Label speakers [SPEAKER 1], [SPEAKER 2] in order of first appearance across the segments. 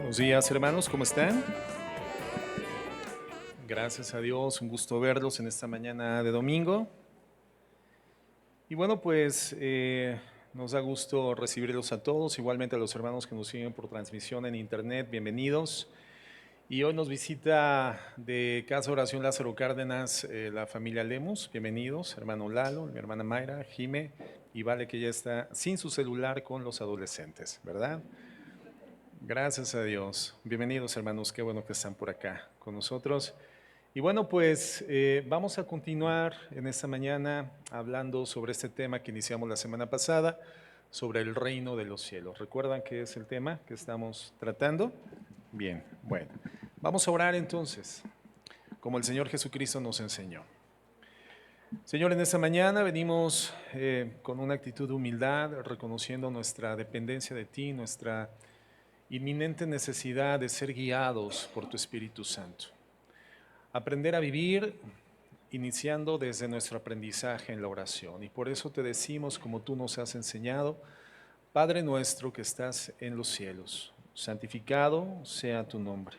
[SPEAKER 1] Buenos días, hermanos, ¿cómo están? Gracias a Dios, un gusto verlos en esta mañana de domingo. Y bueno, pues nos da gusto recibirlos a todos, igualmente a los hermanos que nos siguen por transmisión en internet, bienvenidos. Y hoy nos visita de Casa Oración Lázaro Cárdenas la familia Lemus, bienvenidos, hermano Lalo, mi hermana Mayra, Jime y Vale, que ya está sin su celular con los adolescentes, ¿verdad? Gracias a Dios. Bienvenidos, hermanos, qué bueno que están por acá con nosotros. Y bueno, pues vamos a continuar en esta mañana hablando sobre este tema que iniciamos la semana pasada, sobre el reino de los cielos. ¿Recuerdan qué es el tema que estamos tratando? Bien, bueno, vamos a orar entonces, como el Señor Jesucristo nos enseñó. Señor, en esta mañana venimos con una actitud de humildad, reconociendo nuestra dependencia de ti, nuestra inminente necesidad de ser guiados por tu Espíritu Santo. Aprender a vivir iniciando desde nuestro aprendizaje en la oración. Y por eso te decimos, como tú nos has enseñado, Padre nuestro que estás en los cielos, santificado sea tu nombre.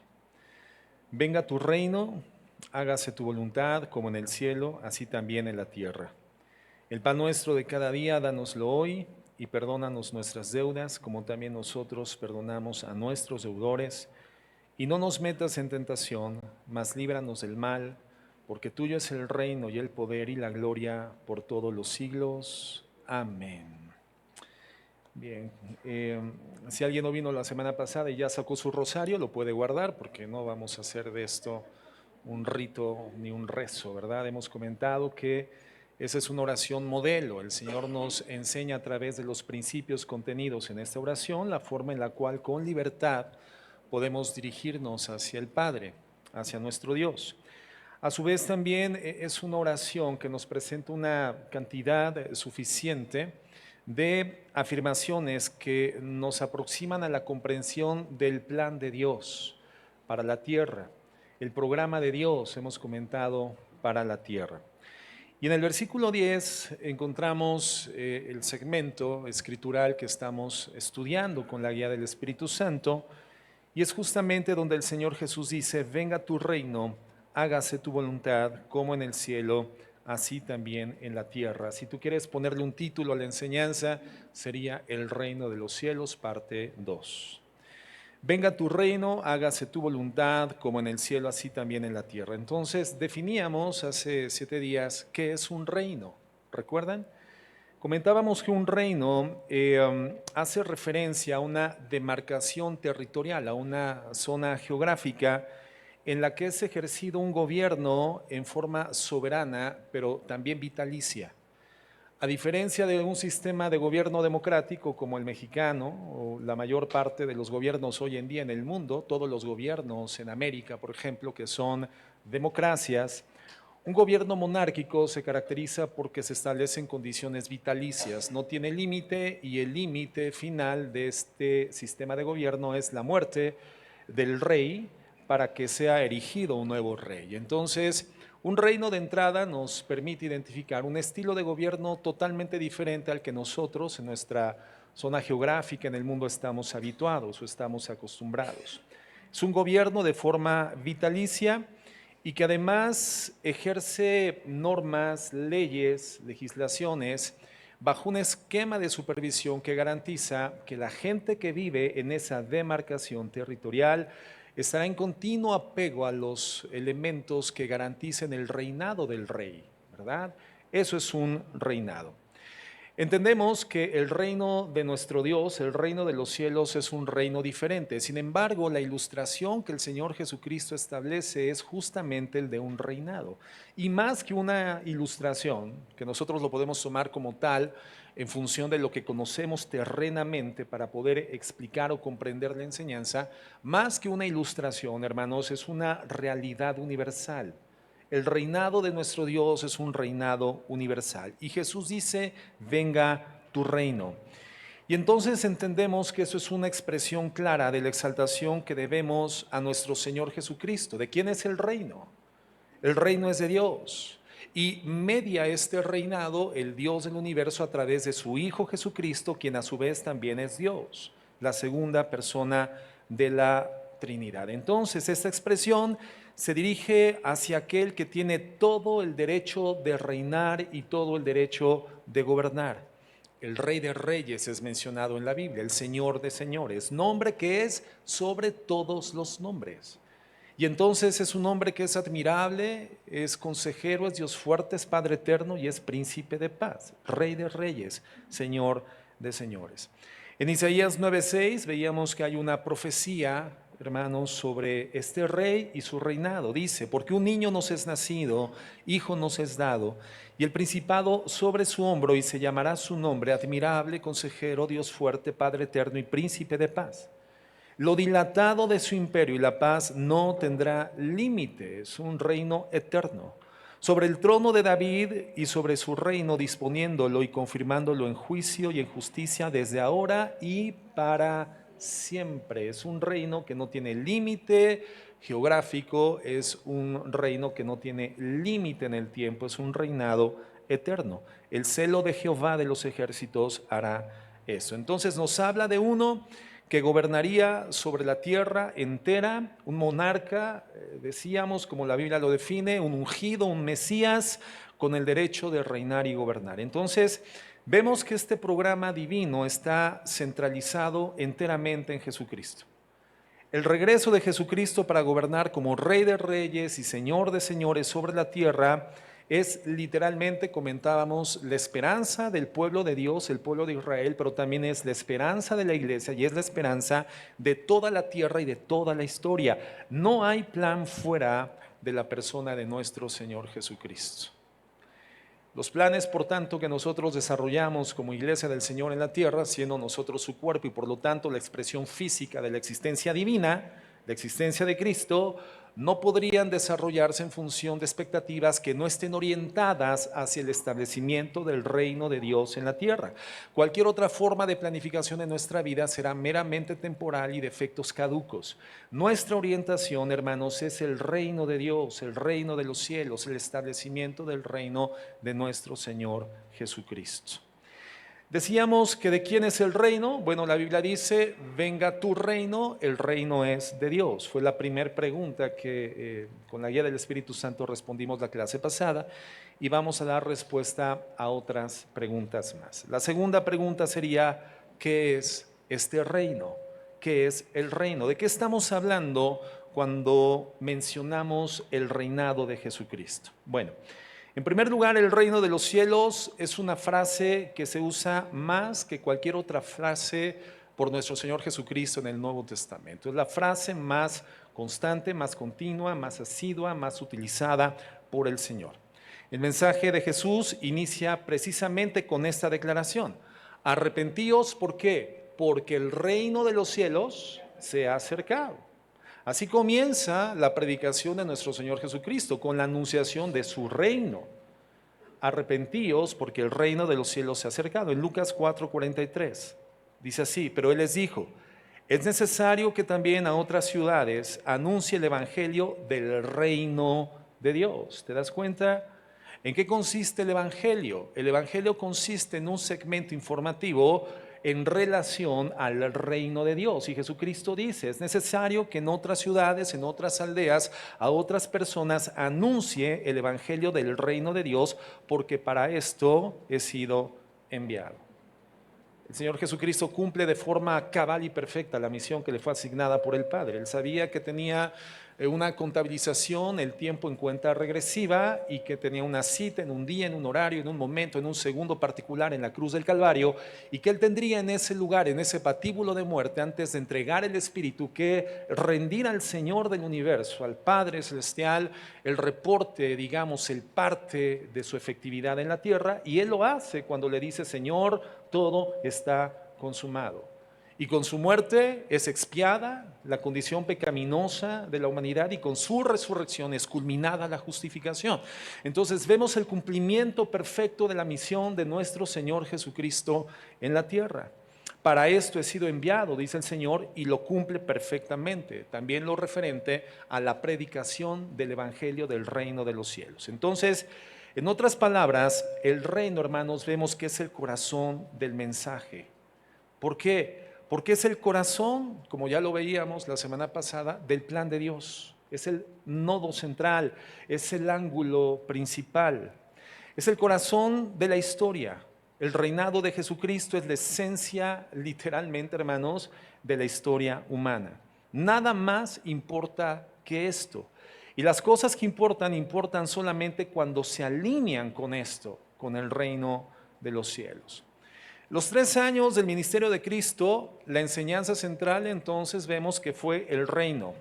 [SPEAKER 1] Venga tu reino, hágase tu voluntad como en el cielo, así también en la tierra. El pan nuestro de cada día, dánoslo hoy y perdónanos nuestras deudas, como también nosotros perdonamos a nuestros deudores. Y no nos metas en tentación, mas líbranos del mal, porque tuyo es el reino y el poder y la gloria por todos los siglos. Amén. Bien, si alguien no vino la semana pasada y ya sacó su rosario, lo puede guardar, porque no vamos a hacer de esto un rito ni un rezo, ¿verdad? Hemos comentado que esa es una oración modelo. El Señor nos enseña a través de los principios contenidos en esta oración la forma en la cual con libertad podemos dirigirnos hacia el Padre, hacia nuestro Dios. A su vez también es una oración que nos presenta una cantidad suficiente de afirmaciones que nos aproximan a la comprensión del plan de Dios para la tierra, el programa de Dios, hemos comentado, para la tierra. Y en el versículo 10 encontramos el segmento escritural que estamos estudiando con la guía del Espíritu Santo, y es justamente donde el Señor Jesús dice: venga tu reino, hágase tu voluntad, como en el cielo, así también en la tierra. Si tú quieres ponerle un título a la enseñanza, sería El reino de los cielos, parte 2. Venga tu reino, hágase tu voluntad, como en el cielo, así también en la tierra. Entonces, definíamos hace 7 días qué es un reino. ¿Recuerdan? Comentábamos que un reino hace referencia a una demarcación territorial, a una zona geográfica en la que es ejercido un gobierno en forma soberana, pero también vitalicia. A diferencia de un sistema de gobierno democrático como el mexicano, o la mayor parte de los gobiernos hoy en día en el mundo, todos los gobiernos en América, por ejemplo, que son democracias, un gobierno monárquico se caracteriza porque se establecen condiciones vitalicias, no tiene límite, y el límite final de este sistema de gobierno es la muerte del rey para que sea erigido un nuevo rey. Entonces, un reino de entrada nos permite identificar un estilo de gobierno totalmente diferente al que nosotros en nuestra zona geográfica en el mundo estamos habituados o estamos acostumbrados. Es un gobierno de forma vitalicia y que además ejerce normas, leyes, legislaciones bajo un esquema de supervisión que garantiza que la gente que vive en esa demarcación territorial estará en continuo apego a los elementos que garanticen el reinado del rey, ¿verdad? Eso es un reinado. Entendemos que el reino de nuestro Dios, el reino de los cielos, es un reino diferente. Sin embargo, la ilustración que el Señor Jesucristo establece es justamente el de un reinado. Y más que una ilustración, que nosotros lo podemos tomar como tal en función de lo que conocemos terrenamente para poder explicar o comprender la enseñanza, más que una ilustración, hermanos, es una realidad universal. El reinado de nuestro Dios es un reinado universal. Y Jesús dice: venga tu reino. Y entonces entendemos que eso es una expresión clara de la exaltación que debemos a nuestro Señor Jesucristo. ¿De quién es el reino? El reino es de Dios. Y media este reinado el Dios del universo a través de su Hijo Jesucristo, quien a su vez también es Dios, la segunda persona de la Trinidad. Entonces, esta expresión se dirige hacia aquel que tiene todo el derecho de reinar y todo el derecho de gobernar. El Rey de Reyes es mencionado en la Biblia, el Señor de Señores, nombre que es sobre todos los nombres. Y entonces es un hombre que es admirable, es consejero, es Dios fuerte, es Padre eterno y es príncipe de paz, Rey de Reyes, Señor de Señores. En Isaías 9:6 veíamos que hay una profecía, hermanos, sobre este rey y su reinado. Dice, porque un niño nos es nacido, hijo nos es dado, y el principado sobre su hombro, y se llamará su nombre, admirable, consejero, Dios fuerte, Padre eterno y príncipe de paz. Lo dilatado de su imperio y la paz no tendrá límite, es un reino eterno. Sobre el trono de David y sobre su reino, disponiéndolo y confirmándolo en juicio y en justicia desde ahora y para siempre. Es un reino que no tiene límite geográfico, es un reino que no tiene límite en el tiempo, es un reinado eterno. El celo de Jehová de los ejércitos hará eso. Entonces nos habla de uno que gobernaría sobre la tierra entera, un monarca, decíamos, como la Biblia lo define, un ungido, un Mesías, con el derecho de reinar y gobernar. Entonces, vemos que este programa divino está centralizado enteramente en Jesucristo. El regreso de Jesucristo para gobernar como Rey de Reyes y Señor de Señores sobre la tierra es literalmente, comentábamos, la esperanza del pueblo de Dios, el pueblo de Israel, pero también es la esperanza de la iglesia y es la esperanza de toda la tierra y de toda la historia. No hay plan fuera de la persona de nuestro Señor Jesucristo. Los planes, por tanto, que nosotros desarrollamos como iglesia del Señor en la tierra, siendo nosotros su cuerpo y por lo tanto la expresión física de la existencia divina, la existencia de Cristo, no podrían desarrollarse en función de expectativas que no estén orientadas hacia el establecimiento del reino de Dios en la tierra. Cualquier otra forma de planificación en nuestra vida será meramente temporal y de efectos caducos. Nuestra orientación, hermanos, es el reino de Dios, el reino de los cielos, el establecimiento del reino de nuestro Señor Jesucristo. Decíamos que ¿de quién es el reino? Bueno, la Biblia dice, venga tu reino, el reino es de Dios. Fue la primera pregunta que con la guía del Espíritu Santo respondimos la clase pasada y vamos a dar respuesta a otras preguntas más. La segunda pregunta sería, ¿qué es este reino? ¿Qué es el reino? ¿De qué estamos hablando cuando mencionamos el reinado de Jesucristo? Bueno, en primer lugar, el reino de los cielos es una frase que se usa más que cualquier otra frase por nuestro Señor Jesucristo en el Nuevo Testamento. Es la frase más constante, más continua, más asidua, más utilizada por el Señor. El mensaje de Jesús inicia precisamente con esta declaración. Arrepentíos, ¿por qué? Porque el reino de los cielos se ha acercado. Así comienza la predicación de nuestro Señor Jesucristo, con la anunciación de su reino. Arrepentíos porque el reino de los cielos se ha acercado. En Lucas 4:43 dice así, pero Él les dijo, es necesario que también a otras ciudades anuncie el evangelio del reino de Dios. ¿Te das cuenta? ¿En qué consiste el evangelio? El evangelio consiste en un segmento informativo en relación al reino de Dios. Y Jesucristo dice, es necesario que en otras ciudades, en otras aldeas, a otras personas anuncie el evangelio del reino de Dios, porque para esto he sido enviado. El Señor Jesucristo cumple de forma cabal y perfecta la misión que le fue asignada por el Padre. Él sabía que tenía una contabilización, el tiempo en cuenta regresiva y que tenía una cita en un día, en un horario, en un momento, en un segundo particular en la cruz del Calvario y que él tendría en ese lugar, en ese patíbulo de muerte, antes de entregar el Espíritu, que rendir al Señor del universo, al Padre Celestial, el reporte, digamos, el parte de su efectividad en la tierra, y él lo hace cuando le dice, Señor, todo está consumado. Y con su muerte es expiada la condición pecaminosa de la humanidad y con su resurrección es culminada la justificación. Entonces vemos el cumplimiento perfecto de la misión de nuestro Señor Jesucristo en la tierra. Para esto he sido enviado, dice el Señor, y lo cumple perfectamente. También lo referente a la predicación del Evangelio del reino de los cielos. Entonces, en otras palabras, el reino, hermanos, vemos que es el corazón del mensaje. ¿Por qué? porque es el corazón, como ya lo veíamos la semana pasada, del plan de Dios. Es el nodo central, es el ángulo principal, es el corazón de la historia. El reinado de Jesucristo es la esencia, literalmente, hermanos, de la historia humana. Nada más importa que esto. Y las cosas que importan, importan solamente cuando se alinean con esto, con el reino de los cielos. Los 3 años del ministerio de Cristo, la enseñanza central entonces vemos que fue el reino.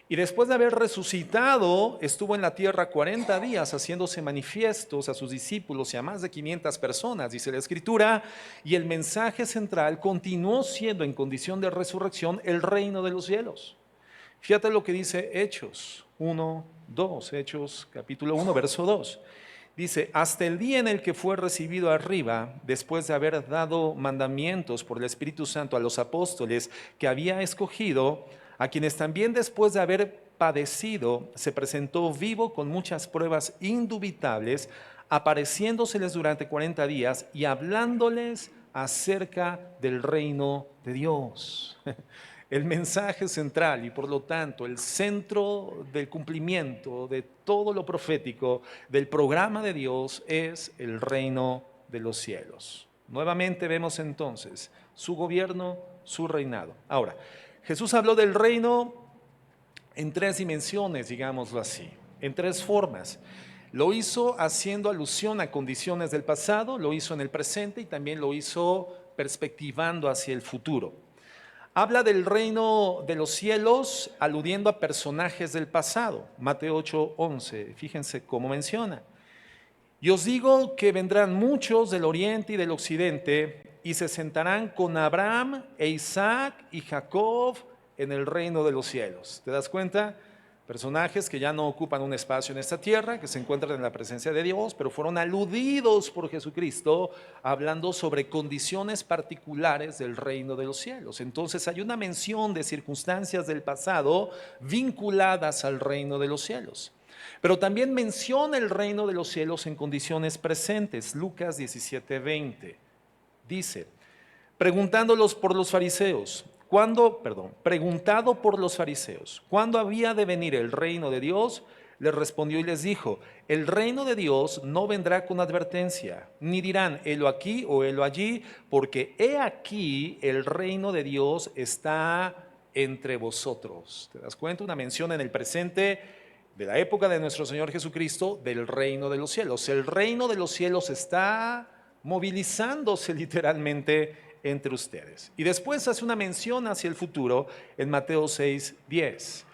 [SPEAKER 1] Y después de haber resucitado, estuvo en la tierra 40 días haciéndose manifiestos a sus discípulos y a más de 500 personas, dice la Escritura, y el mensaje central continuó siendo en condición de resurrección el reino de los cielos. Fíjate lo que dice Hechos 1, 2, Hechos capítulo 1, verso 2. Dice, hasta el día en el que fue recibido arriba, después de haber dado mandamientos por el Espíritu Santo a los apóstoles que había escogido, a quienes también después de haber padecido, se presentó vivo con muchas pruebas indubitables, apareciéndoseles durante 40 días y hablándoles acerca del reino de Dios. El mensaje central y por lo tanto el centro del cumplimiento de todo lo profético del programa de Dios es el reino de los cielos. Nuevamente vemos entonces su gobierno, su reinado. Ahora, Jesús habló del reino en 3 dimensiones, digámoslo así, en 3 formas. Lo hizo haciendo alusión a condiciones del pasado, lo hizo en el presente y también lo hizo perspectivando hacia el futuro. Habla del reino de los cielos aludiendo a personajes del pasado. Mateo 8:11, fíjense cómo menciona. Y os digo que vendrán muchos del oriente y del occidente y se sentarán con Abraham e Isaac y Jacob en el reino de los cielos. ¿Te das cuenta? Personajes que ya no ocupan un espacio en esta tierra, que se encuentran en la presencia de Dios, pero fueron aludidos por Jesucristo hablando sobre condiciones particulares del reino de los cielos. Entonces hay una mención de circunstancias del pasado vinculadas al reino de los cielos. Pero también menciona el reino de los cielos en condiciones presentes. Lucas 17:20 dice, preguntado por los fariseos, ¿cuándo había de venir el reino de Dios? Les respondió y les dijo, el reino de Dios no vendrá con advertencia, ni dirán, helo aquí o helo allí, porque he aquí el reino de Dios está entre vosotros. ¿Te das cuenta? Una mención en el presente de la época de nuestro Señor Jesucristo del reino de los cielos. El reino de los cielos está movilizándose literalmente entre ustedes. Y después hace una mención hacia el futuro en Mateo 6:10.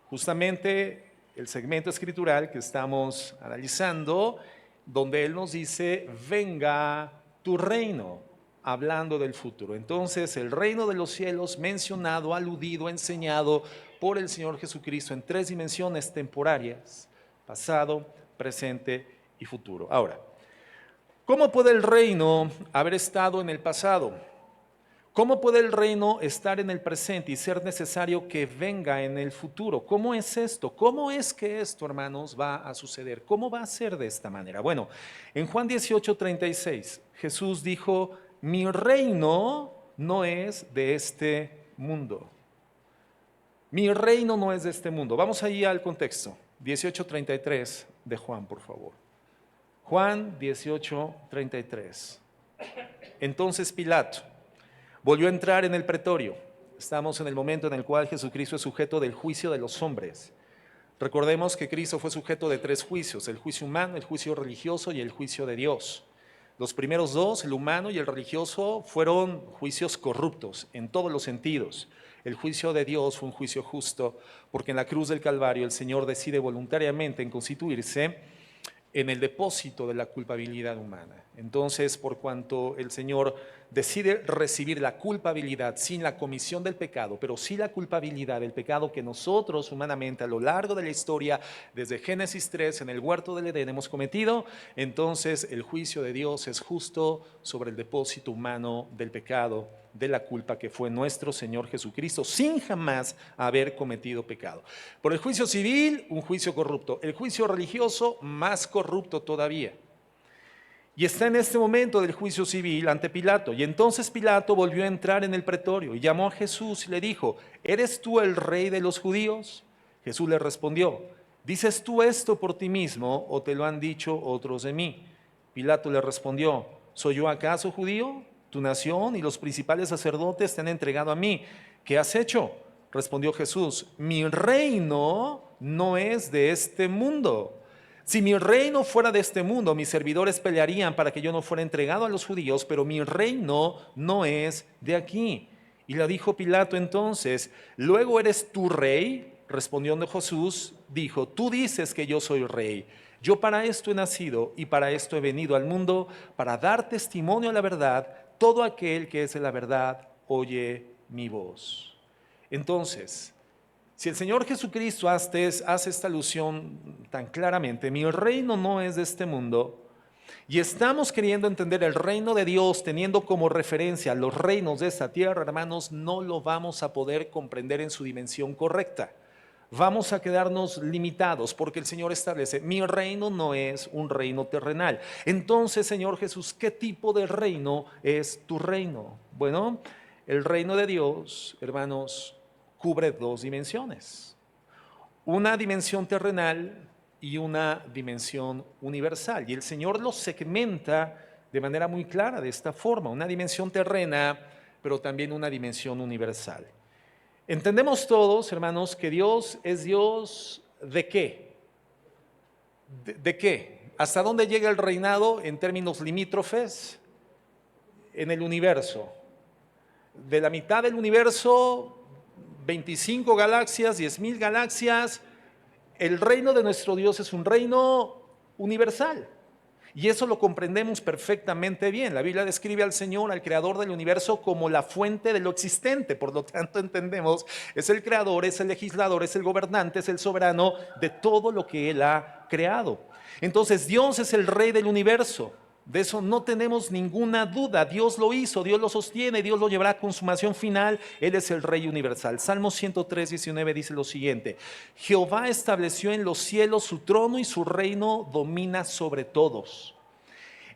[SPEAKER 1] Justamente el segmento escritural que estamos analizando, donde Él nos dice, venga tu reino, hablando del futuro. Entonces, el reino de los cielos mencionado, aludido, enseñado por el Señor Jesucristo en 3 dimensiones temporarias, pasado, presente y futuro. Ahora, ¿cómo puede el reino haber estado en el pasado? ¿Cómo puede el reino estar en el presente y ser necesario que venga en el futuro? ¿Cómo es esto? ¿Cómo es que esto, hermanos, va a suceder? ¿Cómo va a ser de esta manera? Bueno, en Juan 18:36, Jesús dijo, mi reino no es de este mundo. Mi reino no es de este mundo. Vamos ahí al contexto. 18:33 de Juan, por favor. Juan 18:33. Entonces Pilato volvió a entrar en el pretorio. Estamos en el momento en el cual Jesucristo es sujeto del juicio de los hombres. Recordemos que Cristo fue sujeto de 3 juicios, el juicio humano, el juicio religioso y el juicio de Dios. Los primeros 2, el humano y el religioso, fueron juicios corruptos en todos los sentidos. El juicio de Dios fue un juicio justo, porque en la cruz del Calvario el Señor decide voluntariamente en constituirse en el depósito de la culpabilidad humana. Entonces, por cuanto el Señor decide recibir la culpabilidad sin la comisión del pecado, pero sí la culpabilidad del pecado que nosotros humanamente a lo largo de la historia, desde Génesis 3 en el huerto del Edén hemos cometido, entonces el juicio de Dios es justo sobre el depósito humano del pecado, de la culpa que fue nuestro Señor Jesucristo, sin jamás haber cometido pecado. Por el juicio civil, un juicio corrupto. El juicio religioso, más corrupto todavía. Y está en este momento del juicio civil ante Pilato. Y entonces Pilato volvió a entrar en el pretorio y llamó a Jesús y le dijo: ¿eres tú el rey de los judíos? Jesús le respondió: ¿dices tú esto por ti mismo o te lo han dicho otros de mí? Pilato le respondió: ¿soy yo acaso judío? Tu nación y los principales sacerdotes te han entregado a mí. ¿Qué has hecho? Respondió Jesús: mi reino no es de este mundo. Si mi reino fuera de este mundo, mis servidores pelearían para que yo no fuera entregado a los judíos, pero mi reino no es de aquí. Y le dijo Pilato entonces: ¿luego eres tú rey? Respondiendo Jesús, dijo: tú dices que yo soy rey. Yo para esto he nacido y para esto he venido al mundo, para dar testimonio a la verdad. Todo aquel que es de la verdad oye mi voz. Entonces, si el Señor Jesucristo hace esta alusión tan claramente: mi reino no es de este mundo, y estamos queriendo entender el reino de Dios teniendo como referencia los reinos de esta tierra, hermanos, no lo vamos a poder comprender en su dimensión correcta. Vamos a quedarnos limitados porque el Señor establece: mi reino no es un reino terrenal. Entonces, Señor Jesús, ¿qué tipo de reino es tu reino? Bueno, el reino de Dios, hermanos, cubre dos dimensiones: una dimensión terrenal y una dimensión universal. Y el Señor los segmenta de manera muy clara de esta forma: una dimensión terrena, pero también una dimensión universal. Entendemos todos, hermanos, que Dios es Dios ¿de qué? ¿De qué? ¿Hasta dónde llega el reinado en términos limítrofes? En el universo. De la mitad del universo, 25 galaxias, 10,000 galaxias, el reino de nuestro Dios es un reino universal. Y eso lo comprendemos perfectamente bien. La Biblia describe al Señor, al creador del universo, como la fuente de lo existente. Por lo tanto, entendemos, es el creador, es el legislador, es el gobernante, es el soberano de todo lo que Él ha creado. Entonces, Dios es el rey del universo. De eso no tenemos ninguna duda. Dios lo hizo, Dios lo sostiene, Dios lo llevará a consumación final. Él es el Rey universal. Salmo 103:19 dice lo siguiente: Jehová estableció en los cielos su trono y su reino domina sobre todos.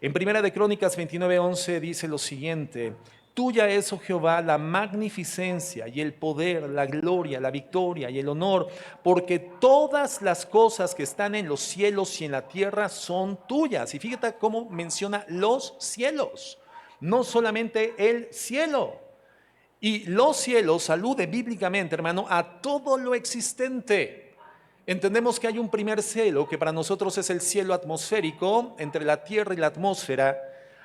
[SPEAKER 1] En Primera de Crónicas 29:11 dice lo siguiente: tuya es, oh Jehová, la magnificencia y el poder, la gloria, la victoria y el honor, porque todas las cosas que están en los cielos y en la tierra son tuyas. Y fíjate cómo menciona los cielos, no solamente el cielo. Y los cielos alude bíblicamente, hermano, a todo lo existente. Entendemos que hay un primer cielo, que para nosotros es el cielo atmosférico, entre la tierra y la atmósfera.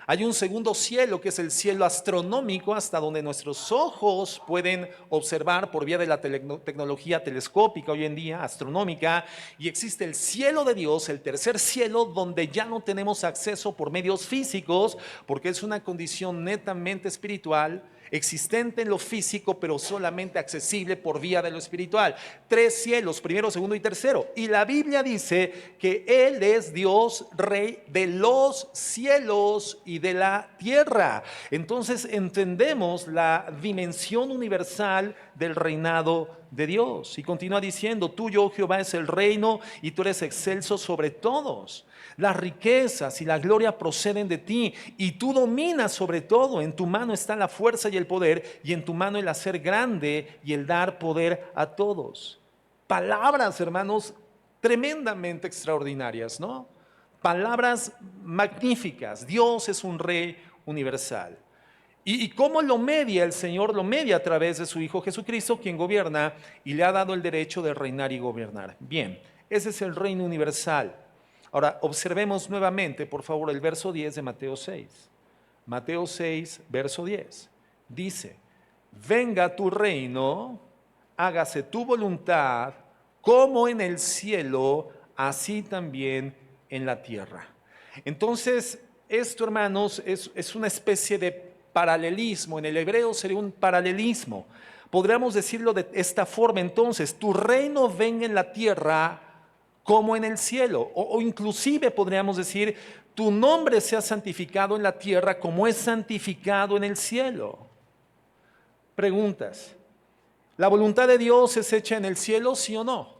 [SPEAKER 1] Hay un segundo cielo, que es el cielo astronómico, hasta donde nuestros ojos pueden observar por vía de la tecnología telescópica hoy en día, astronómica. Y existe el cielo de Dios, el tercer cielo, donde ya no tenemos acceso por medios físicos, porque es una condición netamente espiritual, existente en lo físico, pero solamente accesible por vía de lo espiritual. Tres cielos, primero, segundo y tercero. Y la Biblia dice que Él es Dios, Rey de los cielos y de la tierra. Entonces entendemos la dimensión universal del reinado de Dios. Y continúa diciendo: tuyo, Jehová, es el reino y tú eres excelso sobre todos. Las riquezas y la gloria proceden de ti y tú dominas sobre todo. En tu mano está la fuerza y el poder, y en tu mano el hacer grande y el dar poder a todos. Palabras, hermanos, tremendamente extraordinarias, ¿no? Palabras magníficas. Dios es un rey universal. ¿Y cómo lo media el Señor? Lo media a través de su Hijo Jesucristo, quien gobierna y le ha dado el derecho de reinar y gobernar. Bien, ese es el reino universal. Ahora, observemos nuevamente, por favor, el verso 10 de Mateo 6. Mateo 6, verso 10. Dice: venga tu reino, hágase tu voluntad, como en el cielo, así también en la tierra. Entonces, esto, hermanos, es una especie de paralelismo. En el hebreo sería un paralelismo. Podríamos decirlo de esta forma entonces: tu reino venga en la tierra como en el cielo. O inclusive podríamos decir: tu nombre sea santificado en la tierra como es santificado en el cielo. Preguntas: ¿la voluntad de Dios es hecha en el cielo, sí o no?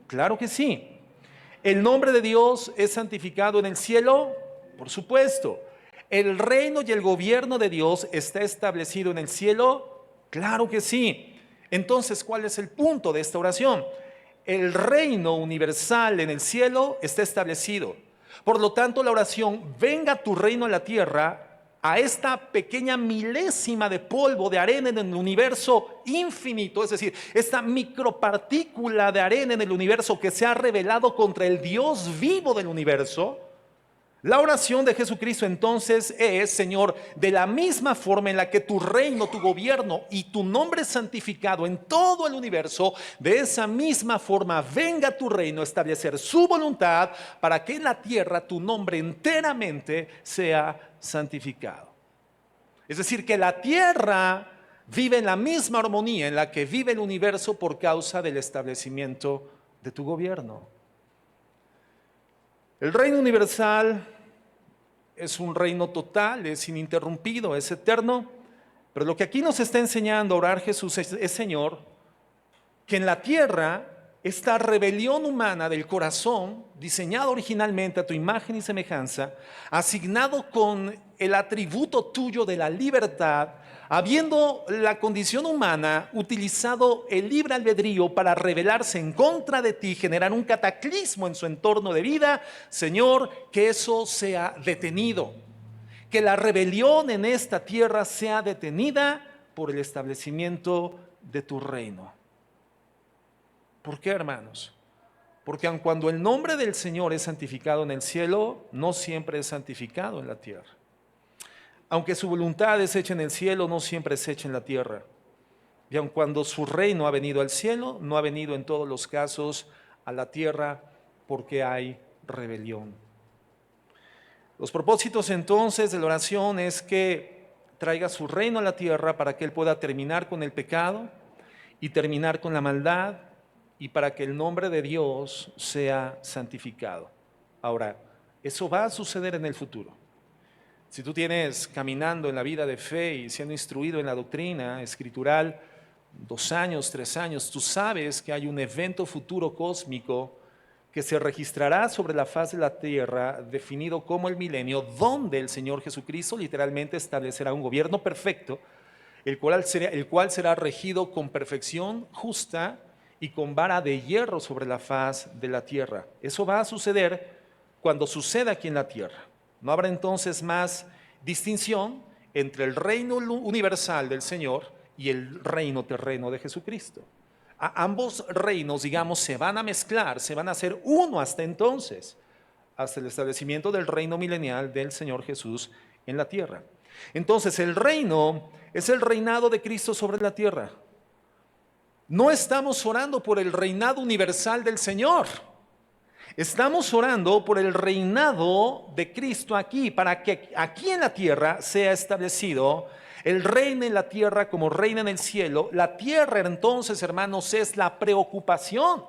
[SPEAKER 1] Claro que sí. ¿El nombre de Dios es santificado en el cielo? Por supuesto. ¿El reino y el gobierno de Dios está establecido en el cielo? Claro que sí. Entonces, ¿cuál es el punto de esta oración? El reino universal en el cielo está establecido. Por lo tanto, la oración, venga tu reino en la tierra, a esta pequeña milésima de polvo de arena en el universo infinito, es decir, esta micropartícula de arena en el universo que se ha rebelado contra el Dios vivo del universo. La oración de Jesucristo entonces es: Señor, de la misma forma en la que tu reino, tu gobierno y tu nombre es santificado en todo el universo, de esa misma forma venga tu reino a establecer su voluntad para que en la tierra tu nombre enteramente sea santificado. Es decir, que la tierra vive en la misma armonía en la que vive el universo por causa del establecimiento de tu gobierno. El reino universal es un reino total, es ininterrumpido, es eterno, pero lo que aquí nos está enseñando a orar Jesús es, Señor, que en la tierra esta rebelión humana del corazón, diseñado originalmente a tu imagen y semejanza, asignado con el atributo tuyo de la libertad, habiendo la condición humana utilizado el libre albedrío para rebelarse en contra de ti, generar un cataclismo en su entorno de vida, Señor, que eso sea detenido, que la rebelión en esta tierra sea detenida por el establecimiento de tu reino. ¿Por qué, hermanos? Porque aun cuando el nombre del Señor es santificado en el cielo, no siempre es santificado en la tierra. Aunque su voluntad es hecha en el cielo, no siempre es hecha en la tierra. Y aun cuando su reino ha venido al cielo, no ha venido en todos los casos a la tierra, porque hay rebelión. Los propósitos entonces de la oración es que traiga su reino a la tierra para que Él pueda terminar con el pecado y terminar con la maldad, y para que el nombre de Dios sea santificado. Ahora, eso va a suceder en el futuro. Si tú tienes caminando en la vida de fe y siendo instruido en la doctrina escritural 2 años, 3 años, tú sabes que hay un evento futuro cósmico que se registrará sobre la faz de la tierra, definido como el milenio, donde el Señor Jesucristo literalmente establecerá un gobierno perfecto, el cual será regido con perfección justa y con vara de hierro sobre la faz de la tierra. Eso va a suceder cuando suceda aquí en la tierra. No habrá entonces más distinción entre el reino universal del Señor y el reino terreno de Jesucristo. Ambos reinos, digamos, se van a mezclar, se van a hacer uno hasta entonces, hasta el establecimiento del reino milenial del Señor Jesús en la tierra. Entonces, el reino es el reinado de Cristo sobre la tierra. No estamos orando por el reinado universal del Señor. Estamos orando por el reinado de Cristo aquí, para que aquí en la tierra sea establecido el reino en la tierra como reina en el cielo. La tierra entonces, hermanos, es la preocupación.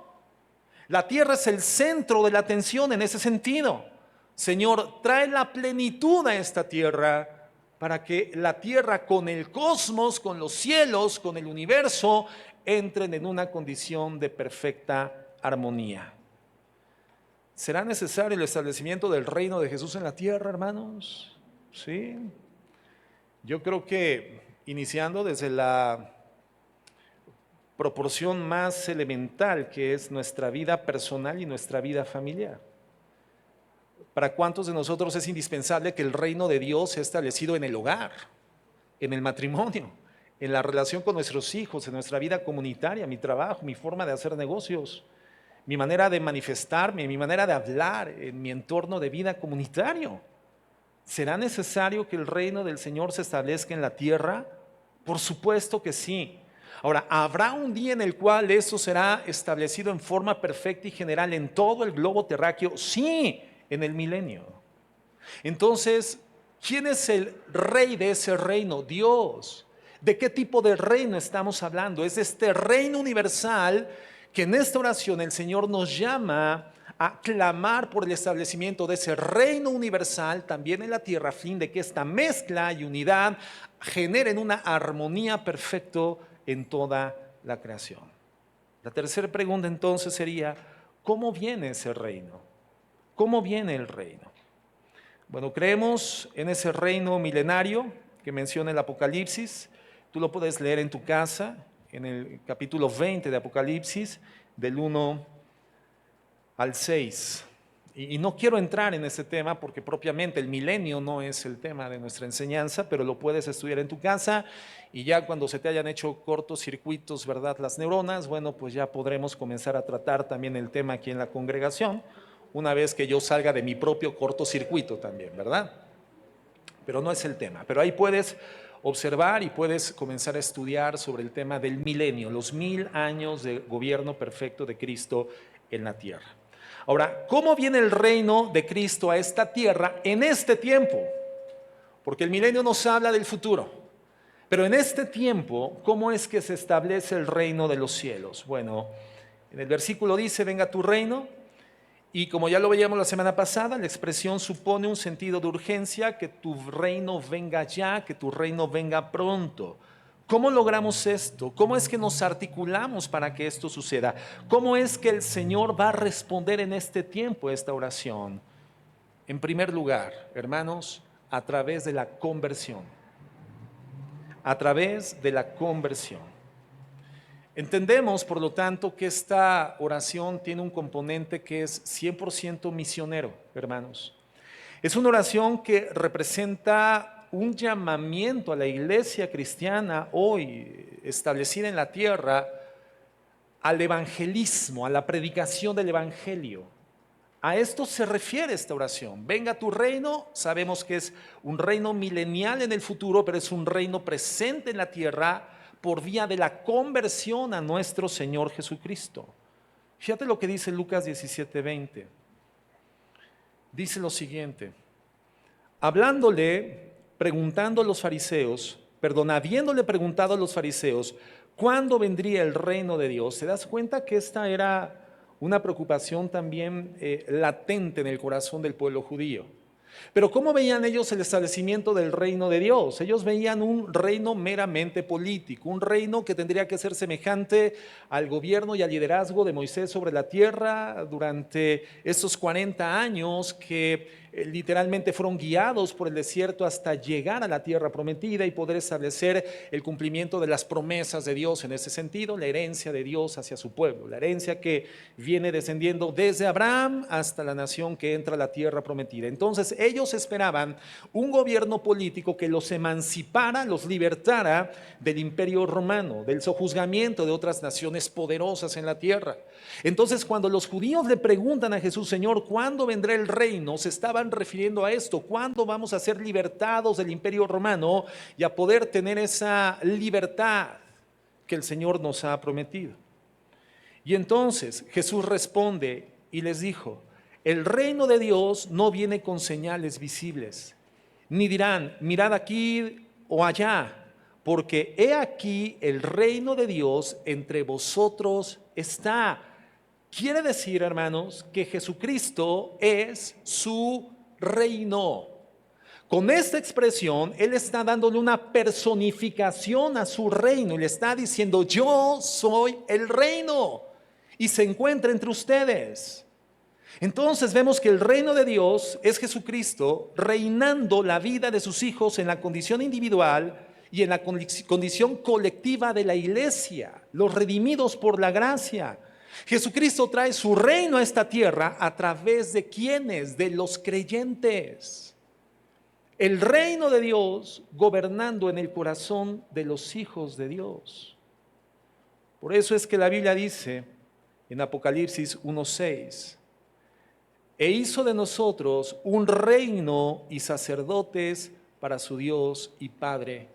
[SPEAKER 1] La tierra es el centro de la atención en ese sentido. Señor, trae la plenitud a esta tierra, para que la tierra con el cosmos, con los cielos, con el universo, entren en una condición de perfecta armonía. ¿Será necesario el establecimiento del reino de Jesús en la tierra, hermanos? Sí. Yo creo que iniciando desde la proporción más elemental, que es nuestra vida personal y nuestra vida familiar. ¿Para cuántos de nosotros es indispensable que el reino de Dios sea establecido en el hogar, en el matrimonio, en la relación con nuestros hijos, en nuestra vida comunitaria, mi trabajo, mi forma de hacer negocios, mi manera de manifestarme, mi manera de hablar, en mi entorno de vida comunitario? ¿Será necesario que el reino del Señor se establezca en la tierra? Por supuesto que sí. Ahora, ¿habrá un día en el cual eso será establecido en forma perfecta y general en todo el globo terráqueo? Sí, en el milenio. Entonces, ¿quién es el rey de ese reino? Dios. ¿De qué tipo de reino estamos hablando? Es este reino universal que en esta oración el Señor nos llama a clamar por el establecimiento de ese reino universal también en la tierra, a fin de que esta mezcla y unidad generen una armonía perfecta en toda la creación. La tercera pregunta entonces sería: ¿cómo viene ese reino? ¿Cómo viene el reino? Bueno, creemos en ese reino milenario que menciona el Apocalipsis. Tú lo puedes leer en tu casa, en el capítulo 20 de Apocalipsis, del 1 al 6. Y no quiero entrar en ese tema porque propiamente el milenio no es el tema de nuestra enseñanza, pero lo puedes estudiar en tu casa y ya cuando se te hayan hecho cortocircuitos, ¿verdad?, las neuronas, bueno, pues ya podremos comenzar a tratar también el tema aquí en la congregación, una vez que yo salga de mi propio cortocircuito también, ¿verdad? Pero no es el tema, pero ahí puedes observar y puedes comenzar a estudiar sobre el tema del milenio, los 1000 años de gobierno perfecto de Cristo en la tierra. Ahora, ¿cómo viene el reino de Cristo a esta tierra en este tiempo? Porque el milenio nos habla del futuro. Pero en este tiempo, ¿cómo es que se establece el reino de los cielos? Bueno, en el versículo dice, venga tu reino. Y como ya lo veíamos la semana pasada, la expresión supone un sentido de urgencia, que tu reino venga ya, que tu reino venga pronto. ¿Cómo logramos esto? ¿Cómo es que nos articulamos para que esto suceda? ¿Cómo es que el Señor va a responder en este tiempo a esta oración? En primer lugar, hermanos, a través de la conversión. A través de la conversión. Entendemos, por lo tanto, que esta oración tiene un componente que es 100% misionero, hermanos. Es una oración que representa un llamamiento a la iglesia cristiana hoy establecida en la tierra al evangelismo, a la predicación del evangelio. A esto se refiere esta oración. Venga tu reino, sabemos que es un reino milenial en el futuro, pero es un reino presente en la tierra por vía de la conversión a nuestro Señor Jesucristo. Fíjate lo que dice Lucas 17:20. Dice lo siguiente: habiéndole preguntado a los fariseos, ¿cuándo vendría el reino de Dios? ¿Te das cuenta que esta era una preocupación también latente en el corazón del pueblo judío? Pero ¿cómo veían ellos el establecimiento del reino de Dios? Ellos veían un reino meramente político, un reino que tendría que ser semejante al gobierno y al liderazgo de Moisés sobre la tierra durante esos 40 años que literalmente fueron guiados por el desierto hasta llegar a la tierra prometida y poder establecer el cumplimiento de las promesas de Dios en ese sentido, la herencia de Dios hacia su pueblo, la herencia que viene descendiendo desde Abraham hasta la nación que entra a la tierra prometida. Entonces ellos esperaban un gobierno político que los emancipara, los libertara del imperio romano, del sojuzgamiento de otras naciones poderosas en la tierra. Entonces cuando los judíos le preguntan a Jesús, Señor, ¿cuándo vendrá el reino?, se estaban refiriendo a esto: ¿cuándo vamos a ser libertados del imperio romano y a poder tener esa libertad que el Señor nos ha prometido? Y entonces Jesús responde y les dijo: el reino de Dios no viene con señales visibles, ni dirán, mirad aquí o allá, porque he aquí el reino de Dios entre vosotros está. Quiere decir, hermanos, que Jesucristo es su reino. Con esta expresión, Él está dándole una personificación a su reino y le está diciendo: yo soy el reino y se encuentra entre ustedes. Entonces vemos que el reino de Dios es Jesucristo reinando la vida de sus hijos en la condición individual y en la condición colectiva de la iglesia, los redimidos por la gracia. Jesucristo trae su reino a esta tierra a través de ¿quiénes? De los creyentes. El reino de Dios gobernando en el corazón de los hijos de Dios. Por eso es que la Biblia dice en Apocalipsis 1:6: e hizo de nosotros un reino y sacerdotes para su Dios y Padre.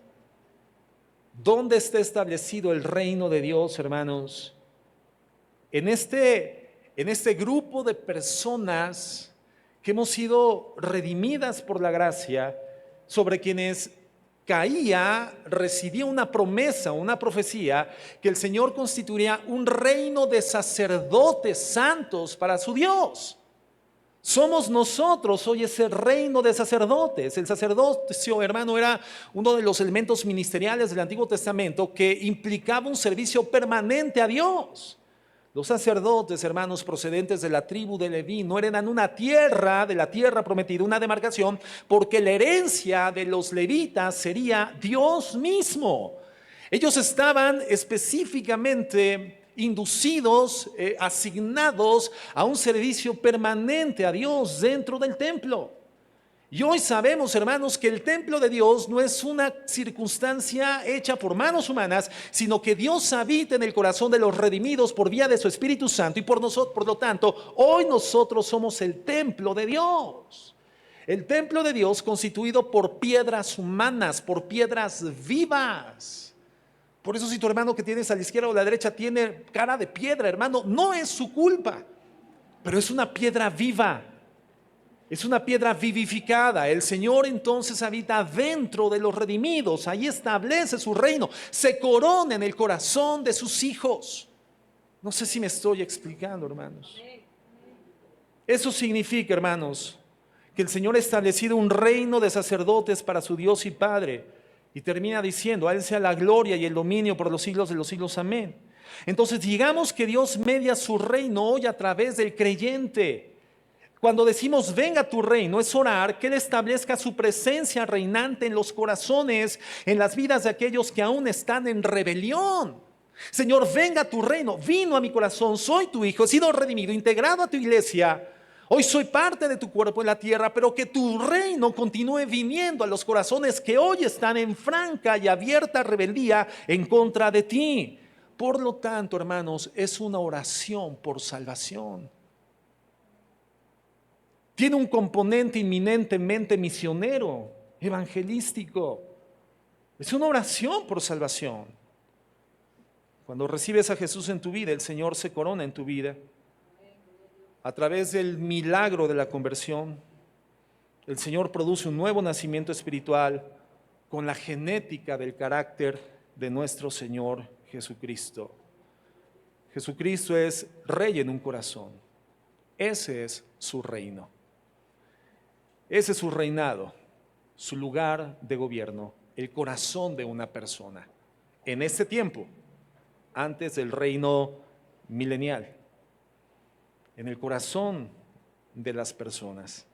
[SPEAKER 1] ¿Dónde está establecido el reino de Dios, hermanos? En este grupo de personas que hemos sido redimidas por la gracia, sobre quienes residía una promesa, una profecía, que el Señor constituiría un reino de sacerdotes santos para su Dios. Somos nosotros hoy ese reino de sacerdotes. El sacerdocio, hermano, era uno de los elementos ministeriales del Antiguo Testamento que implicaba un servicio permanente a Dios.
[SPEAKER 2] Los sacerdotes, hermanos, procedentes de la tribu de Leví, no heredan una tierra de la tierra prometida, una demarcación, porque la herencia de los levitas sería Dios mismo. Ellos estaban específicamente inducidos, asignados a un servicio permanente a Dios dentro del templo. Y hoy sabemos, hermanos, que el templo de Dios no es una circunstancia hecha por manos humanas, sino que Dios habita en el corazón de los redimidos por vía de su Espíritu Santo. Y por lo tanto, hoy nosotros somos el templo de Dios. El templo de Dios constituido por piedras humanas, por piedras vivas. Por eso si tu hermano que tienes a la izquierda o a la derecha tiene cara de piedra, hermano, no es su culpa, pero es una piedra viva. Es una piedra vivificada. El Señor entonces habita dentro de los redimidos. Ahí establece su reino. Se corona en el corazón de sus hijos. No sé si me estoy explicando, hermanos. Eso significa, hermanos, que el Señor ha establecido un reino de sacerdotes para su Dios y Padre. Y termina diciendo: a Él sea la gloria y el dominio por los siglos de los siglos. Amén. Entonces digamos que Dios media su reino hoy a través del creyente. Cuando decimos venga tu reino, es orar que Él establezca su presencia reinante en los corazones, en las vidas de aquellos que aún están en rebelión. Señor, venga tu reino, vino a mi corazón, soy tu hijo, he sido redimido, integrado a tu iglesia. Hoy soy parte de tu cuerpo en la tierra, pero que tu reino continúe viniendo a los corazones que hoy están en franca y abierta rebeldía en contra de ti. Por lo tanto, hermanos, es una oración por salvación. Tiene un componente inminentemente misionero, evangelístico. Es una oración por salvación. Cuando recibes a Jesús en tu vida, el Señor se corona en tu vida. A través del milagro de la conversión, el Señor produce un nuevo nacimiento espiritual con la genética del carácter de nuestro Señor Jesucristo. Jesucristo es rey en un corazón. Ese es su reino. Ese es su reinado, su lugar de gobierno, el corazón de una persona. En este tiempo, antes del reino milenial, en el corazón de las personas.